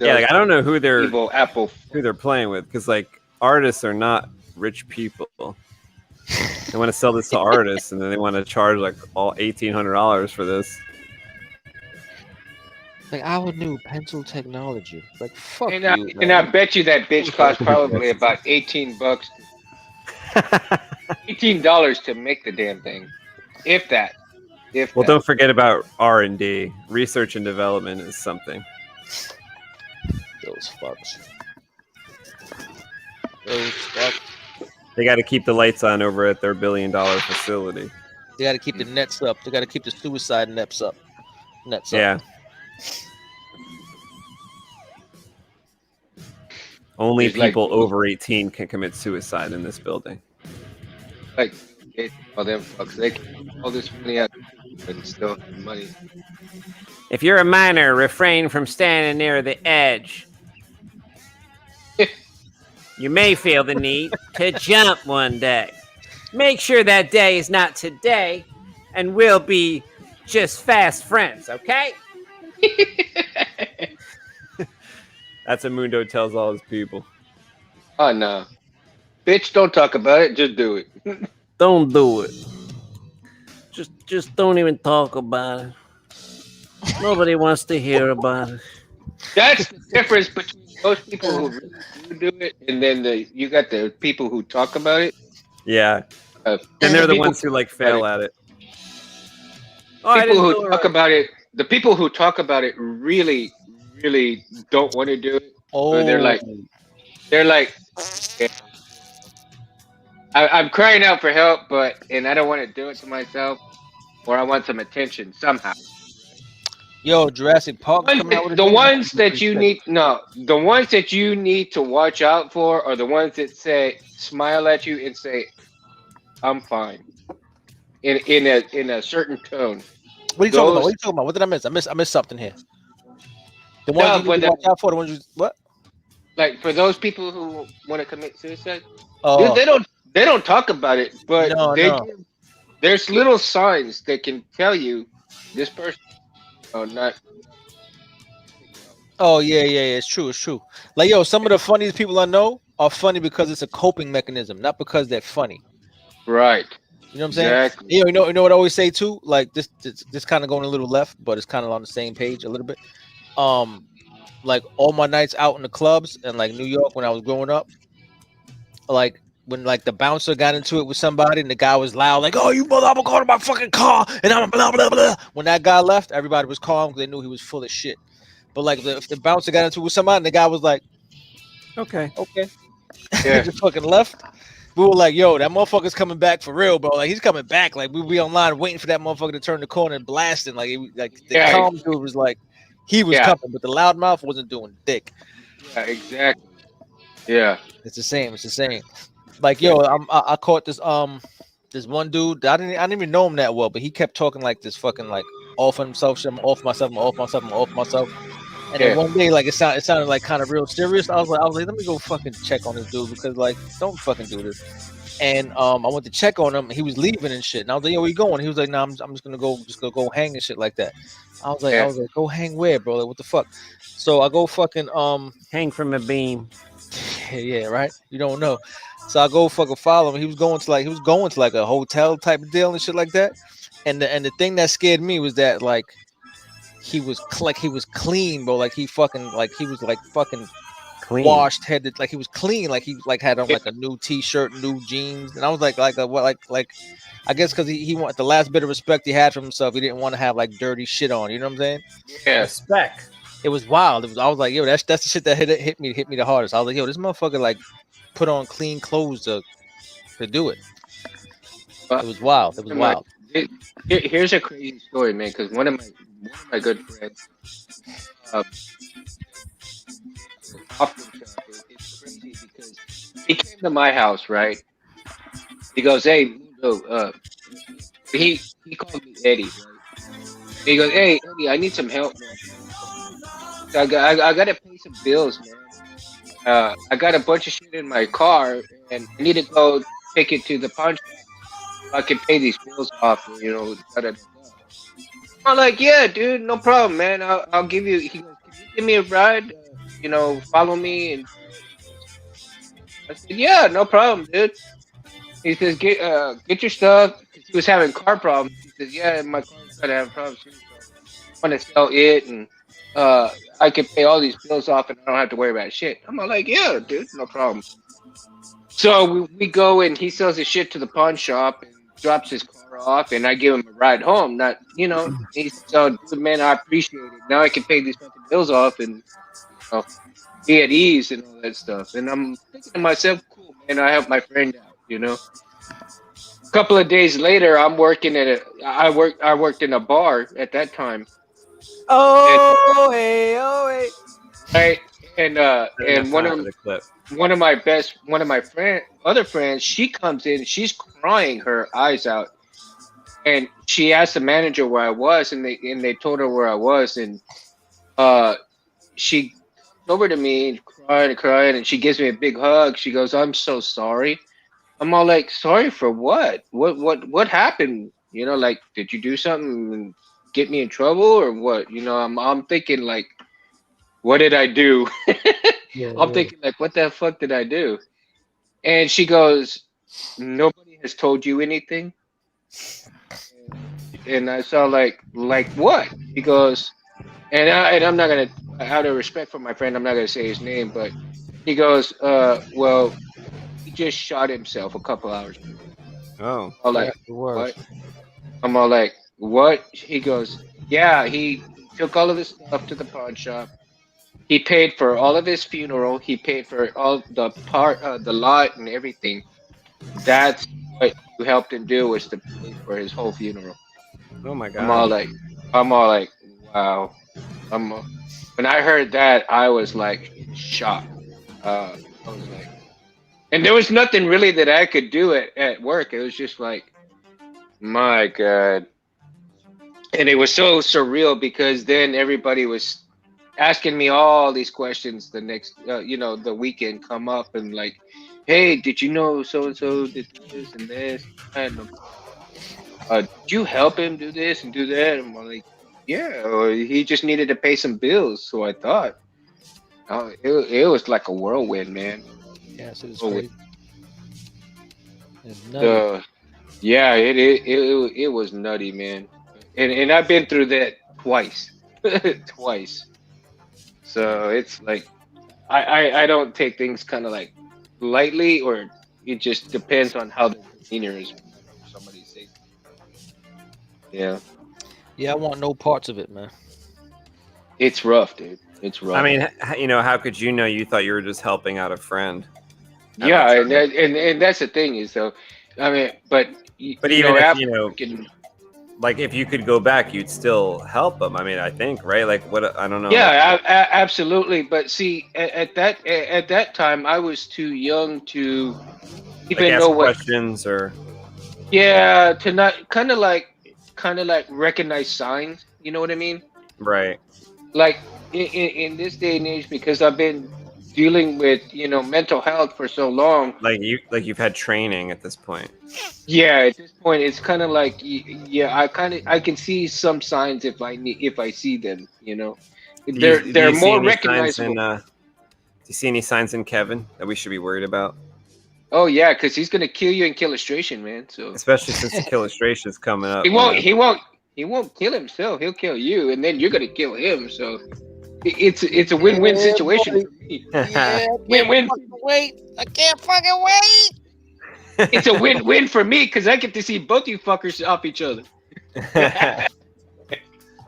Yeah, like I don't know who they're Apple. who they're playing with because like artists are not rich people. They want to sell this to artists and then they want to charge like all $1,800 for this. Like our new pencil technology. Like fuck And you. and I bet you that bitch cost probably about $18. $18 to make the damn thing, if that. Well, don't forget about R&D. Research and development is something. Those fucks. Those fucks. They got to keep the lights on over at their $1 billion facility. They got to keep the nets up. They got to keep the suicide nets up. Yeah. Only It's like- people over 18 can commit suicide in this building. Like, all them fucks, they can all this money out and still have money. If you're a minor, refrain from standing near the edge. You may feel the need to jump one day. Make sure that day is not today, and we'll be just fast friends, okay? That's what Mundo tells all his people. Oh, no. Bitch, don't talk about it. Just do it. Don't do it. Just don't even talk about it. Nobody wants to hear about it. That's the difference between those people who really do it and then you got the people who talk about it. Yeah. And they're the ones who like fail at it. People who talk about it, the people who talk about it really don't want to do it. Or they're like, yeah, I'm crying out for help, and I don't want to do it to myself, or I want some attention somehow. Yo, Jurassic Park. The ones that you need to watch out for are the ones that smile at you and say, "I'm fine," in a certain tone. What are you talking about? What are you talking about? What did I miss? I missed something here. The ones you need to watch out for. The ones you what? Like for those people who want to commit suicide, Oh. they don't talk about it, but there's little signs that can tell you this person. Oh, not. Oh yeah. It's true. Like yo, some of the funniest people I know are funny because it's a coping mechanism, not because they're funny. Right. You know what I'm saying? Exactly. You know what I always say too. Like this kind of going a little left, but it's kind of on the same page a little bit. Like all my nights out in the clubs and like New York when I was growing up, like when like the bouncer got into it with somebody and the guy was loud, like, "Oh, you mother, I'm gonna go to my fucking car," and I'm blah blah blah. When that guy left, everybody was calm because they knew he was full of shit. But like if the bouncer got into it with somebody and the guy was like, Okay. "Okay," Yeah. he just fucking left. We were like, "Yo, that motherfucker's coming back for real, bro. Like he's coming back. Like we be online waiting for that motherfucker to turn the corner and blasting. Like the Yeah. calm dude was like, he was Yeah. coming, but the loudmouth wasn't doing dick. Yeah. Exactly. Yeah. It's the same. It's the same. Like yo, I caught this one dude. I didn't even know him that well, but he kept talking like this fucking like off himself. I'm off myself. I'm off myself. I'm off myself. And then one day, like it sounded like kind of real serious. I was like, let me go fucking check on this dude because like don't fucking do this. And I went to check on him. And he was leaving and shit. And I was like, yo, where you going? He was like, nah, I'm just gonna go hang and shit like that. I was like, go hang where, bro? Like what the fuck? So I go fucking Hang from a beam. yeah, right. You don't know. So I go fucking follow him. He was going to like a hotel type of deal and shit like that. And the thing that scared me was that like he was clean, bro. Like he was like fucking Clean. washed headed, like he was clean, like he like had on like a new t-shirt, new jeans. And I was like I guess because he wanted the last bit of respect he had for himself. He didn't want to have like dirty shit on. You know what I'm saying? Yeah. Respect. It was wild. I was like, yo, that's the shit that hit me the hardest. I was like, yo, this motherfucker like put on clean clothes to do it. It was wild. It was wild. Here's a crazy story, man. Because one of my good friends, it's crazy because he came to my house, right? He goes, "Hey, Mundo," he called me Eddie, right? He goes, "Hey, Eddie, I need some help, man. I gotta pay some bills, man. I got a bunch of shit in my car, and I need to go take it to the pawn shop so I can pay these bills off, you know." Da, da, da, da. I'm like, "Yeah, dude, no problem, man. I'll give you." He goes, "Can you give me a ride? You know, follow me." And I said, "Yeah, no problem, dude." He says, "Get your stuff." 'Cause he was having car problems. He says, "Yeah, my car's gonna have problems too, so I want to sell it, and I can pay all these bills off, and I don't have to worry about shit." I'm like, "Yeah, dude, no problem." So we go, and he sells his shit to the pawn shop and drops his car off, and I give him a ride home. Not, you know, he's so, "Dude, man, I appreciate it. Now I can pay these fucking bills off and, you know, be at ease and all that stuff." And I'm thinking to myself, "Cool, man, I helped my friend out, you know." A couple of days later, I'm working at I worked in a bar at that time. Oh, hey. Right, and Enough one time of for the clip. one of my other friends, she comes in, she's crying her eyes out, and she asked the manager where I was, and they told her where I was, and she comes over to me crying, and she gives me a big hug. She goes, "I'm so sorry." I'm all like, "Sorry for what? What happened? You know, like, did you do something and get me in trouble or what?" You know, I'm thinking like, what did I do? I'm thinking like, what the fuck did I do? And she goes, "Nobody has told you anything." And I saw like what? He goes, and I'm not gonna, out of respect for my friend, I'm not gonna say his name, but he goes, "Well, he just shot himself a couple hours ago." Oh. I'm like, The worst. "What?" I'm all like, "What?" He goes, "Yeah, he took all of his stuff to the pawn shop. He paid for all of his funeral. He paid for all the lot and everything. That's what you helped him do, was to pay for his whole funeral." Oh my I'm all god. like, wow. When I heard that, I was like shocked. I was like, and there was nothing really that I could do at work. It was just like, my God. And it was so surreal because then everybody was asking me all these questions the next, the weekend come up and like, "Hey, did you know so and so did this and this? And did you help him do this and do that?" And I'm like, "Yeah, or he just needed to pay some bills." So I thought, it was like a whirlwind, man. Yes, it was Whirlwind. crazy. It's nuts. Yeah, it was nutty, man. And I've been through that twice, twice. So it's like I don't take things kind of like lightly, or it just depends on how the demeanor is whenever somebody says something. Yeah, Yeah, I want no parts of it, man. it's rough, dude. It's rough. I mean, how could you know? You thought you were just helping out a friend. Yeah, and that's the thing is though, I mean, but But you even know, if after like if you could go back, you'd still help them. I mean, I think, right? Like what? I don't know. yeah, absolutely. But see, at that time, I was too young to Like even ask know what. questions or Yeah, to not kind of like recognize signs. You know what I mean? right. Like in this day and age, because I've been dealing with mental health for so long. You've had training at this point. Yeah, at this point, it's kind of like yeah, I can see some signs if I see them. Do They're you see more any signs recognizable. do you see any signs in Kevin that we should be worried about? Oh yeah, because he's gonna kill you in Killustration, man. So Especially since the Killustration is coming up. he won't. you know? He won't kill himself. He'll kill you, and then you're gonna kill him. So it's a win-win Yeah, situation boy. for me. Yeah, Win-win. I can't fucking wait. It's a win-win for me because I get to see both you fuckers off each other.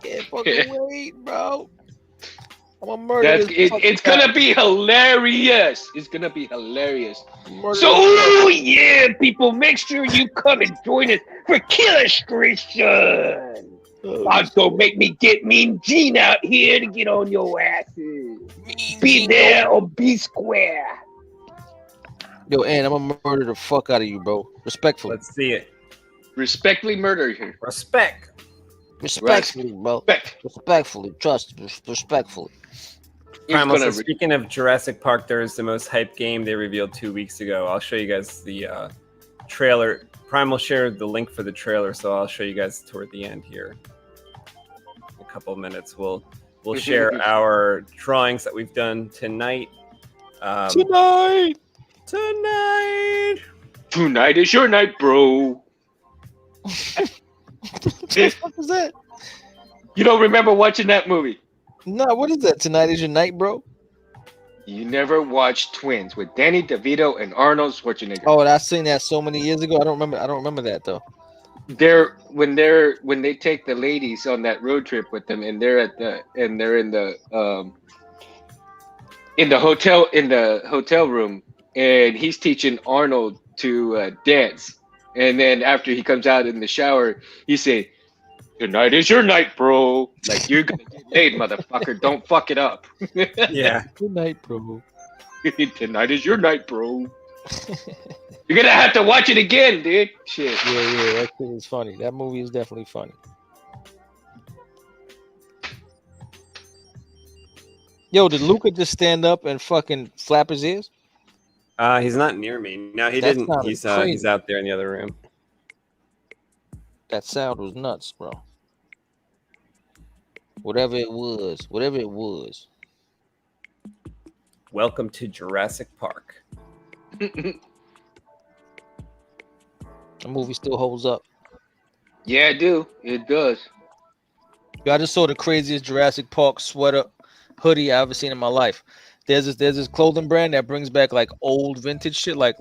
Can't fucking wait, bro. I'm gonna murder this. It's gonna be hilarious. It's gonna be hilarious. Murder So this- yeah, people, make sure you come and join us for Killustration. Also, make me get Mean Gene out here to get on your asses. Be there or be square. Yo, Ann, I'm gonna murder the fuck out of you, bro. Respectfully. Let's see it. Respectfully murder here. Respect. Respectfully, bro. Respect. Respectfully. Trust. Respectfully. Primal, gonna so speaking of Jurassic Park, there was the most hyped game they revealed 2 weeks ago. I'll show you guys the trailer. Primal shared the link for the trailer, so I'll show you guys toward the end here. In a couple of minutes, we'll share our drawings that we've done tonight. Tonight. Tonight is your night, bro. What the fuck is that? You don't remember watching that movie? No, what is that? Tonight is your night, bro. You never watched Twins with Danny DeVito and Arnold Schwarzenegger. Oh, I seen that so many years ago. I don't remember that though. When they take the ladies on that road trip with them, and they're in the hotel room, and he's teaching Arnold to dance, and then after he comes out in the shower, he say, "Tonight is your night, bro. Like you're gonna get laid, motherfucker. Don't fuck it up." Yeah. Good night, bro. Tonight is your night, bro. You're gonna have to watch it again, dude. Shit. Yeah, that shit is funny. That movie is definitely funny. Yo, did Luca just stand up and fucking flap his ears? He's not near me. No, he That didn't. sounded He's crazy. out there in the other room. That sound was nuts, bro. Whatever it was. Welcome to Jurassic Park. The movie still holds up. Yeah, I do. It does. Yo, I just saw the craziest Jurassic Park sweater hoodie I ever seen in my life. There's this clothing brand that brings back like old vintage shit, like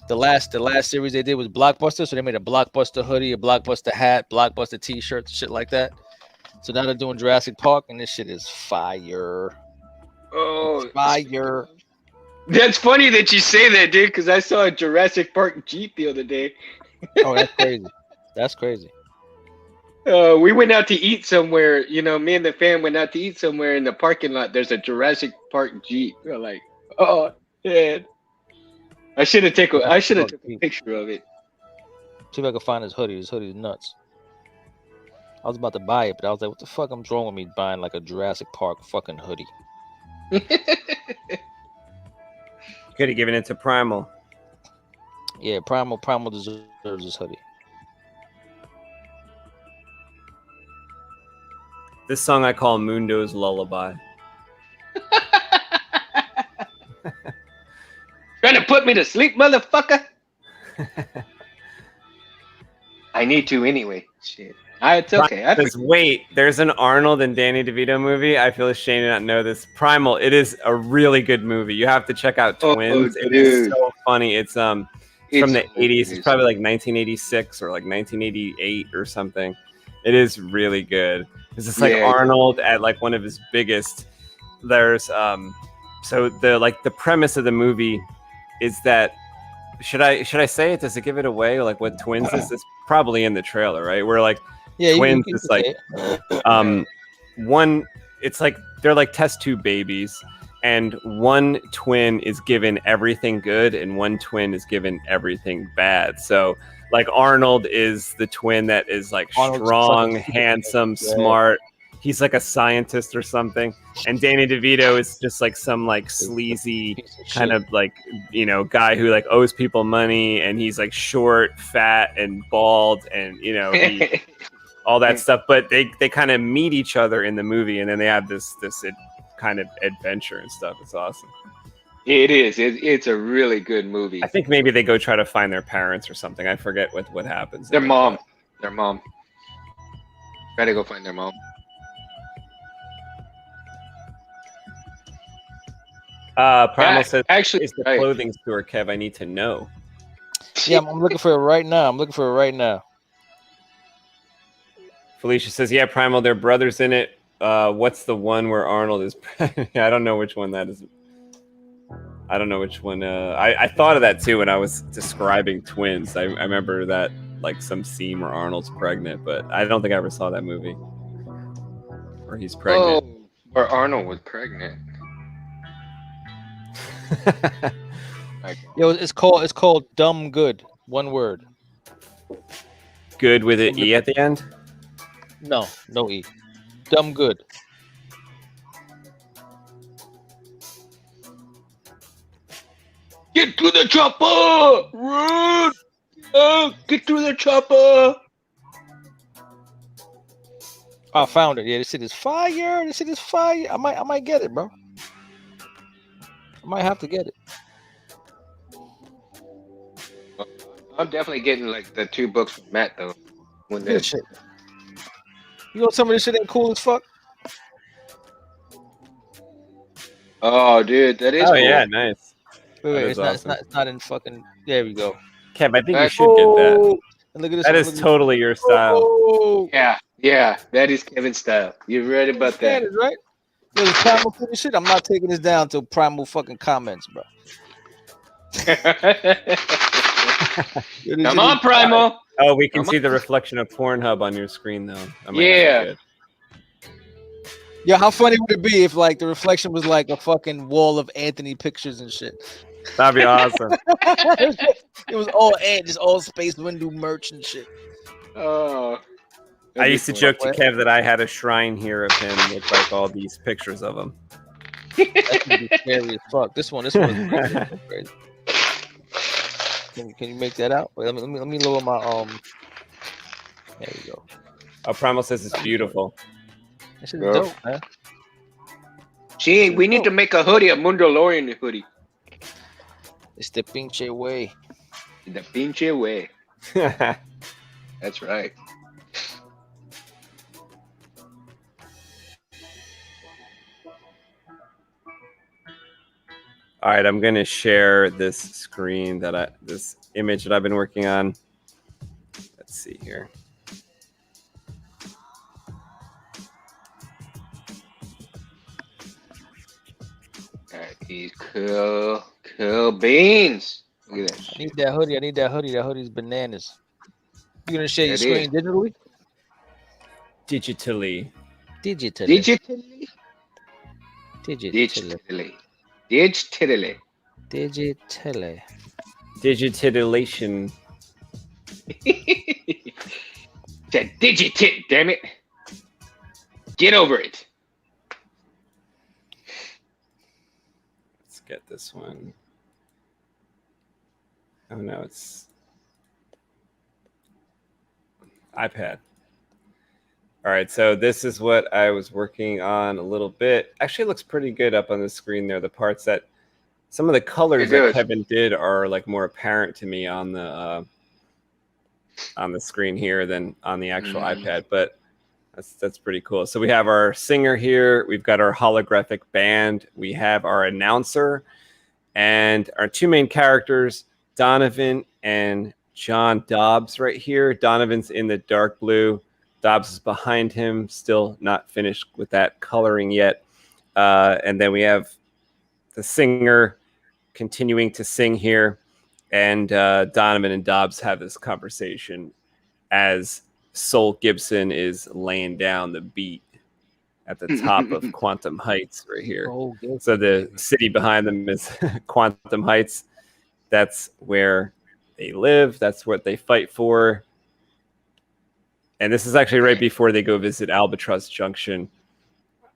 the last series they did was Blockbuster, so they made a Blockbuster hoodie, a Blockbuster hat, Blockbuster t-shirts, shit like that. So now they're doing Jurassic Park, and this shit is fire. Oh, Fire. that's funny that you say that, dude. Because I saw a Jurassic Park Jeep the other day. Oh, that's crazy. That's crazy. We went out to eat somewhere. Me and the fam went out to eat somewhere in the parking lot. There's a Jurassic Park Jeep. We're like, oh, man. I should have taken a picture of it. See if I can find his hoodie. His hoodie is nuts. I was about to buy it, but I was like, what the fuck I'm wrong with me buying like a Jurassic Park fucking hoodie? Could have given it to Primal. Yeah, Primal deserves this hoodie. This song I call Mundo's Lullaby. Trying to put me to sleep, motherfucker. I need to anyway. Shit. It's okay. Says, wait, there's an Arnold and Danny DeVito movie. I feel ashamed to not know this. Primal. It is a really good movie. You have to check out Twins. It is so funny. It's from the 80s. It's probably like 1986 or like 1988 or something. It is really good. It's just like Arnold at like one of his biggest. There's so the premise of the movie is that should I say it? Does it give it away? Like what Twins is? It's probably in the trailer, right? Where like Twins is like one. It's like they're like test tube babies, and one twin is given everything good, and one twin is given everything bad. So like Arnold is the twin that is like strong, handsome, smart. He's like a scientist or something, and Danny DeVito is just like some like sleazy kind of like guy who like owes people money, and he's like short, fat, and bald, and all that stuff. But they kind of meet each other in the movie, and then they have this kind of adventure and stuff. It's awesome. It is. It's a really good movie. I think maybe they go try to find their parents or something. I forget what happens. Their mom. Try to go find their mom. Primal says, actually, is the clothing store, Kev? I need to know. Yeah, I'm looking for it right now. Felicia says, yeah, Primal, they're brothers in it. What's the one where Arnold is pregnant? I don't know which one that is. I don't know which one. I thought of that too when I was describing Twins. I remember that like some scene where Arnold's pregnant, but I don't think I ever saw that movie where he's pregnant. Oh, where Arnold was pregnant. Yo, it's called Dumb Good. One word. Good with an E at the end? No E. Dumb Good. Get to the chopper! Run! Get to the chopper! I found it. Yeah, this shit is fire. I might get it, bro. I might have to get it. I'm definitely getting like the 2 books from Matt though. When Good shit. You know some of this shit ain't cool as fuck. Oh, dude, that is. Oh cool. yeah, nice. Wait, it's not in fucking. There we go. Kev, I think you should get that. And look at this. That is totally your style. Oh. Yeah, that is Kevin's style. You're right about that. Is right. Yo, this Primal fucking shit. I'm not taking this down till Primal fucking comments, bro. Come on, Primal. Oh, we can see the reflection of Pornhub on your screen though. Yeah. Yeah, how funny would it be if like the reflection was like a fucking wall of Anthony pictures and shit? That'd be awesome. It was all just all Space Window merch and shit. Oh. I used to joke to Kev that I had a shrine here of him with like all these pictures of him. That's gonna be scary as fuck. This one is crazy. Can you make that out? Wait, let me lower my There we go. Oh, Primal says it's beautiful. That shit is dope, man. Gee, we need to make a hoodie, a Mundalorian hoodie. It's the pinche way. The pinche way. That's right. All right, I'm gonna share this screen this image that I've been working on. Let's see here. All right, these cool beans. Look at that. I need that hoodie. That hoodie's bananas. You gonna share your screen digitally? Digitally. Digitalization. Said digitit, damn it. Get over it. Let's get this one. Oh no, it's iPad. All right, so this is what I was working on a little bit. Actually, it looks pretty good up on the screen there. The parts that some of the colors that Kevin did are like more apparent to me on the on the screen here than on the actual iPad, but that's pretty cool. So we have our singer here, we've got our holographic band, we have our announcer, and our two main characters, Donovan and John Dobbs right here. Donovan's in the dark blue. Dobbs is behind him, still not finished with that coloring yet. And then we have the singer continuing to sing here. And Donovan and Dobbs have this conversation as Soul Gibson is laying down the beat at the top of Quantum Heights right here. So the city behind them is Quantum Heights. That's where they live. That's what they fight for. And this is actually right before they go visit Albatross Junction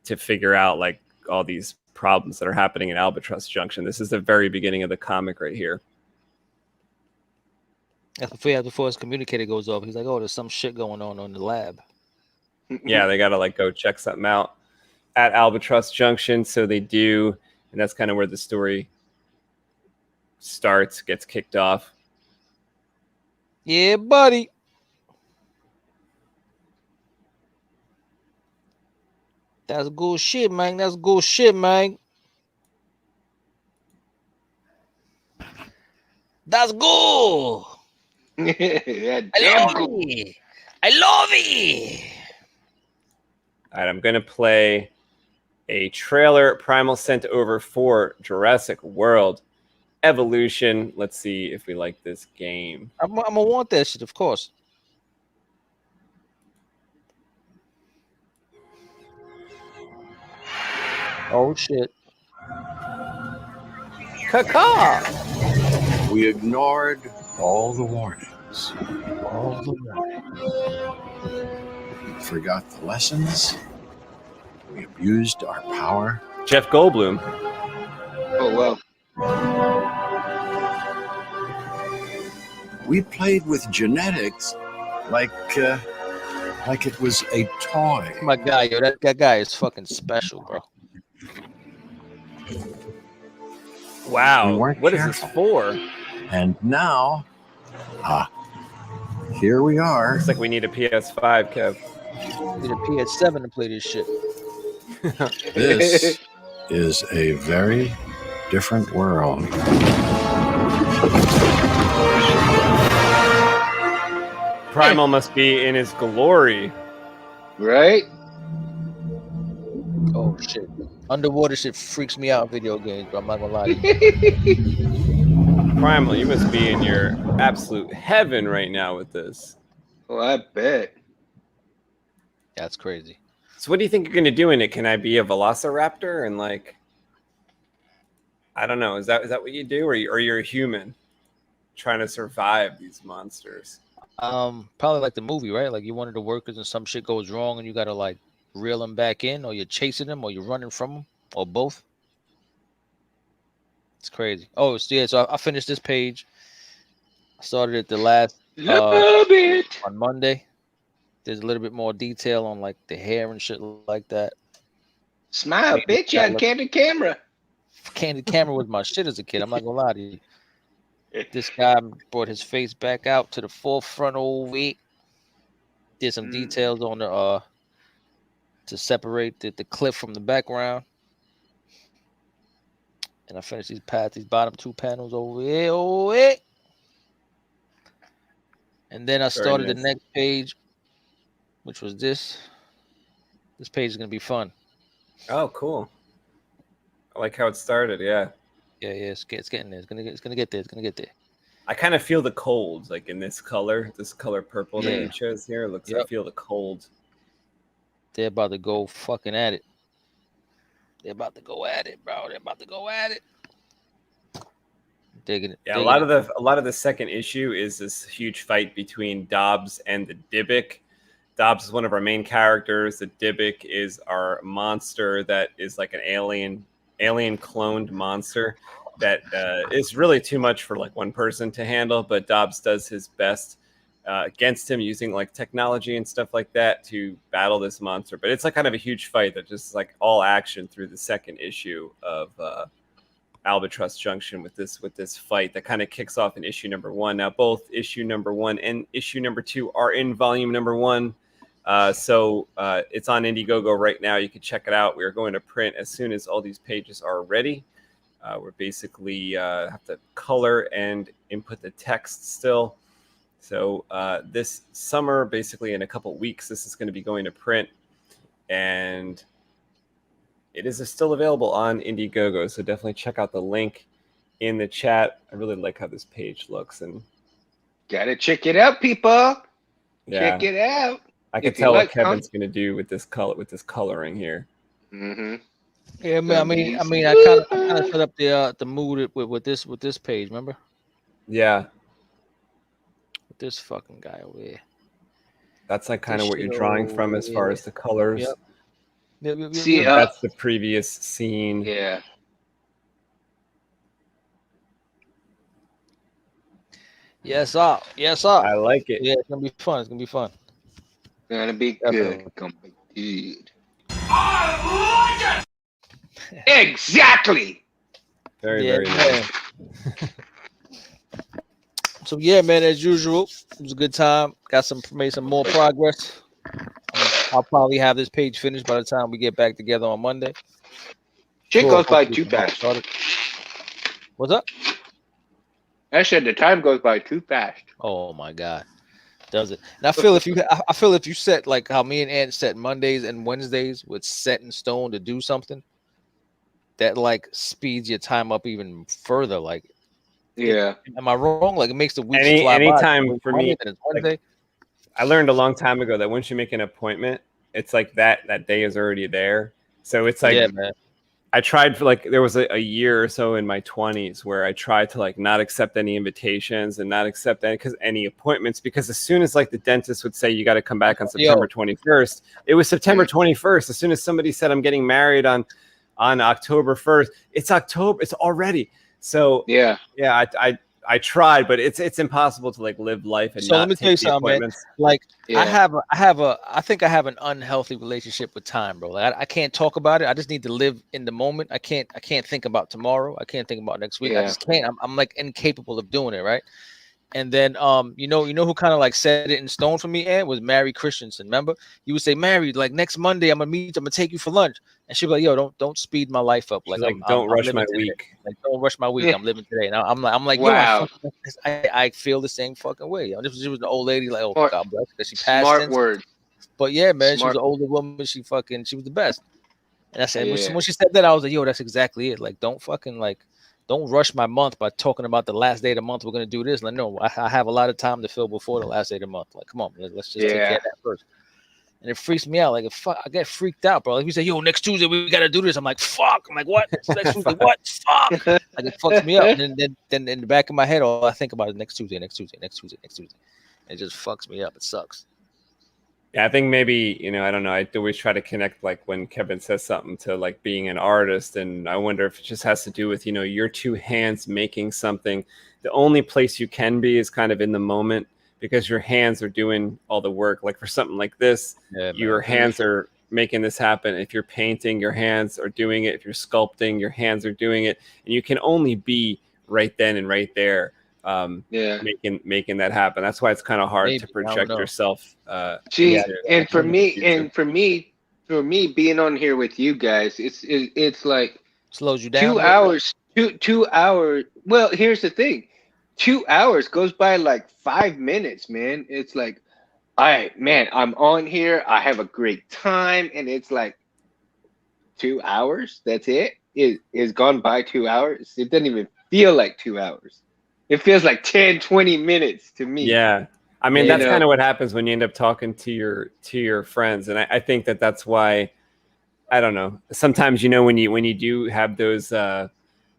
to figure out like all these problems that are happening in Albatross Junction. This is the very beginning of the comic right here. That's before his communicator goes off. He's like, "Oh, there's some shit going on in the lab." Yeah, they gotta like go check something out at Albatross Junction. So they do, and that's kind of where the story starts, gets kicked off. Yeah, buddy. That's good shit, man. That's good shit, man. That's good. That I damn love good. it. I love it. All right, I'm gonna play a trailer Primal sent over for Jurassic World Evolution. Let's see if we like this game. I'm gonna want that shit, of course. Oh shit. Caca! We ignored all the warnings. We forgot the lessons. We abused our power. Jeff Goldblum. Oh, We played with genetics like it was a toy. My guy, yo, that guy is fucking special, bro. Wow. We weren't What is this careful. for? And now, here we are. Looks like we need a PS5, Kev. Need a PS7 to play this shit. This is a very different world. Primal must be in his glory. right? Oh shit. Underwater shit freaks me out in video games, bro. I'm not gonna lie to you. Primal, you must be in your absolute heaven right now with this. Oh, I bet. That's crazy. So what do you think you're gonna do in it? Can I be a velociraptor and like I don't know, is that what you do? Or you're a human trying to survive these monsters? Probably like the movie, right? Like you're one of the workers and some shit goes wrong and you gotta like reel them back in, or you're chasing them, or you're running from them, or both. It's crazy. Oh, yeah. So I finished this page. I started at the last Love it. on Monday. There's a little bit more detail on like the hair and shit like that. Smile, bitch. You on candid camera. Candid camera was my shit as a kid. I'm not gonna lie to you. This guy brought his face back out to the forefront all week. Did some details on the to separate the cliff from the background. And I finished these bottom two panels over here. Oh, it. And then I started the next page, which was this. This page is gonna be fun. Oh, cool. I like how it started, yeah. Yeah, it's getting there. It's gonna get there. It's gonna get there. I kind of feel the cold, like in this color purple that you chose here. I feel the cold. They're about to go fucking at it. They're about to go at it, bro. They're about to go at it. Digging it. Yeah, a lot of the second issue is this huge fight between Dobbs and the Dybbuk. Dobbs is one of our main characters. The Dybbuk is our monster that is like an alien cloned monster that is really too much for like one person to handle, but Dobbs does his best against him using like technology and stuff like that to battle this monster. But it's like kind of a huge fight that just like all action through the second issue of Albatross Junction with this fight that kind of kicks off in issue number 1. Now, both issue number 1 and issue number 2 are in volume number 1. So it's on Indiegogo right now. You can check it out. We are going to print as soon as all these pages are ready. We're basically have to color and input the text still. So this summer, basically in a couple weeks, this is going to be going to print. And it is still available on Indiegogo. So definitely check out the link in the chat. I really like how this page looks. And gotta check it out, people. yeah, Check it out. I can tell what Kevin's going to do with this coloring here. Mm-hmm. Yeah, man. I mean, I kind of set up the mood with this page. Remember? Yeah. With this fucking guy over here. That's like kind of what you're drawing from as far as the colors. Yep. Yep. See, that's the previous scene. Yeah. Yes, sir. Yes, sir. I like it. Yeah, it's gonna be fun. It's gonna be fun. Gonna be Definitely. good. Gonna be good. I like it. Exactly. Very, Yeah, very man. nice. So yeah, man, as usual, it was a good time. Made some more progress. I'll probably have this page finished by the time we get back together on Monday. Shit Cool. goes by Hopefully too we can get fast. started. What's up? I said the time goes by too fast. Oh my god, does it? And I feel if you set like how me and Ant set Mondays and Wednesdays with set in stone to do something, that like speeds your time up even further. Like, Yeah. am I wrong? Like it makes the week fly by. Anytime for Monday, me, then it's Wednesday. I learned a long time ago that once you make an appointment, it's like that day is already there. So it's like, yeah, man. I tried for like, there was a year or so in my 20s where I tried to like not accept any invitations and not accept any appointments, because as soon as like the dentist would say you got to come back on September 21st, it was September 21st. As soon as somebody said I'm getting married on October 1st, it's October, it's already. So yeah, I tried, but it's impossible to like live life and So not let me take tell you the something, man. appointments. Like Yeah. I think I have an unhealthy relationship with time, bro. Like I can't talk about it. I just need to live in the moment. I can't think about tomorrow. I can't think about next week. I Yeah. just can't. I'm like incapable of doing it, right? And then you know who kind of like set it in stone for me, and was Mary Christensen. Remember? You would say, Mary, like next Monday I'm gonna take you for lunch. And she'd be like, yo, don't speed my life up. Like, She's like, I'm don't rush living my today. week. Like, don't rush my week. Yeah. I'm living today. And I'm like, Wow. yo, I feel the same fucking way. Yo, she was an old lady, like, oh Smart- God bless her, she passed. Smart since. word. But yeah, man, she Smart. was an older woman. She was the best. And I said, Yeah. when she said that, I was like, yo, that's exactly it. Like, don't rush my month by talking about the last day of the month. We're gonna do this. Like, no, I have a lot of time to fill before the last day of the month. Like, come on, let's just take care of that first. And it freaks me out. Like, I get freaked out, bro. Like, we say, yo, next Tuesday we gotta do this. I'm like, fuck. I'm like, what? Next Tuesday, what? Fuck. Like, it fucks me up. And then in the back of my head, all I think about is next Tuesday. And it just fucks me up. It sucks. Yeah, I think maybe, I don't know. I always try to connect like when Kevin says something to like being an artist. And I wonder if it just has to do with, your two hands making something. The only place you can be is kind of in the moment, because your hands are doing all the work. Like for something like this, your hands are making this happen. If you're painting, your hands are doing it. If you're sculpting, your hands are doing it. And you can only be right then and right there. Making that happen. That's why it's kind of hard to project yourself. And for me being on here with you guys, it's like slows you down. 2 hours. 2 hours. Well, here's the thing: 2 hours goes by like 5 minutes, man. It's like, all right, man, I'm on here. I have a great time, and it's like 2 hours. That's it. It's gone by 2 hours. It doesn't even feel like 2 hours. It feels like 10, 20 minutes to me. Yeah. I mean, that's kind of what happens when you end up talking to your friends. And I think that's why, I don't know, sometimes, when you do have those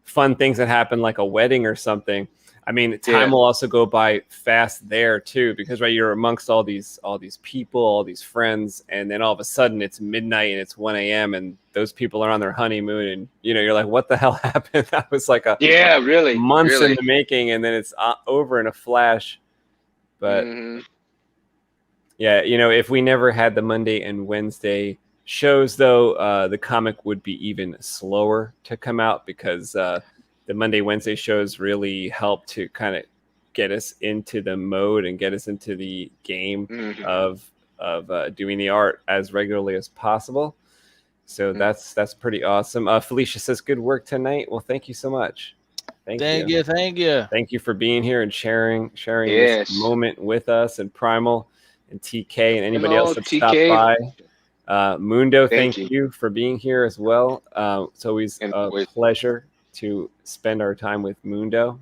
fun things that happen, like a wedding or something, I mean, time will also go by fast there too, because you're amongst all these people, all these friends, and then all of a sudden it's midnight and it's 1 a.m. and those people are on their honeymoon, and you're like, what the hell happened? That was like months in the making, and then it's over in a flash. But yeah, if we never had the Monday and Wednesday shows, though, the comic would be even slower to come out, because the Monday, Wednesday shows really help to kind of get us into the mode and get us into the game of doing the art as regularly as possible. So that's pretty awesome. Felicia says, "Good work tonight." Well, thank you so much. Thank you. Thank you for being here and sharing this moment with us, and Primal and TK and anybody else that stopped by. Mundo, thank you for being here as well. It's always a pleasure to spend our time with Mundo.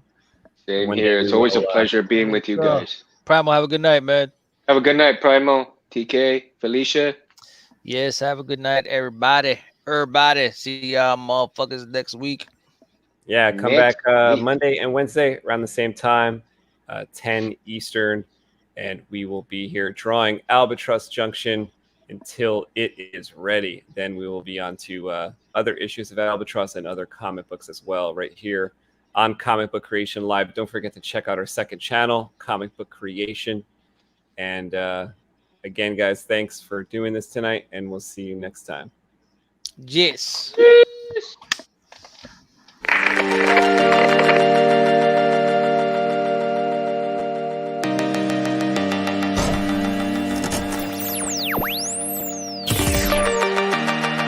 Same here. It's always a pleasure being with you guys. Primal, have a good night, man. Have a good night, Primal, TK, Felicia. Yes, have a good night, everybody. See y'all motherfuckers next week. Yeah, come back Monday and Wednesday around the same time, 10 Eastern, and we will be here drawing Albatross Junction until it is ready. Then we will be on to other issues of Albatross and other comic books as well, right here on Comic Book Creation Live. Don't forget to check out our second channel, Comic Book Creation. And again, guys, thanks for doing this tonight, and we'll see you next time. Yes.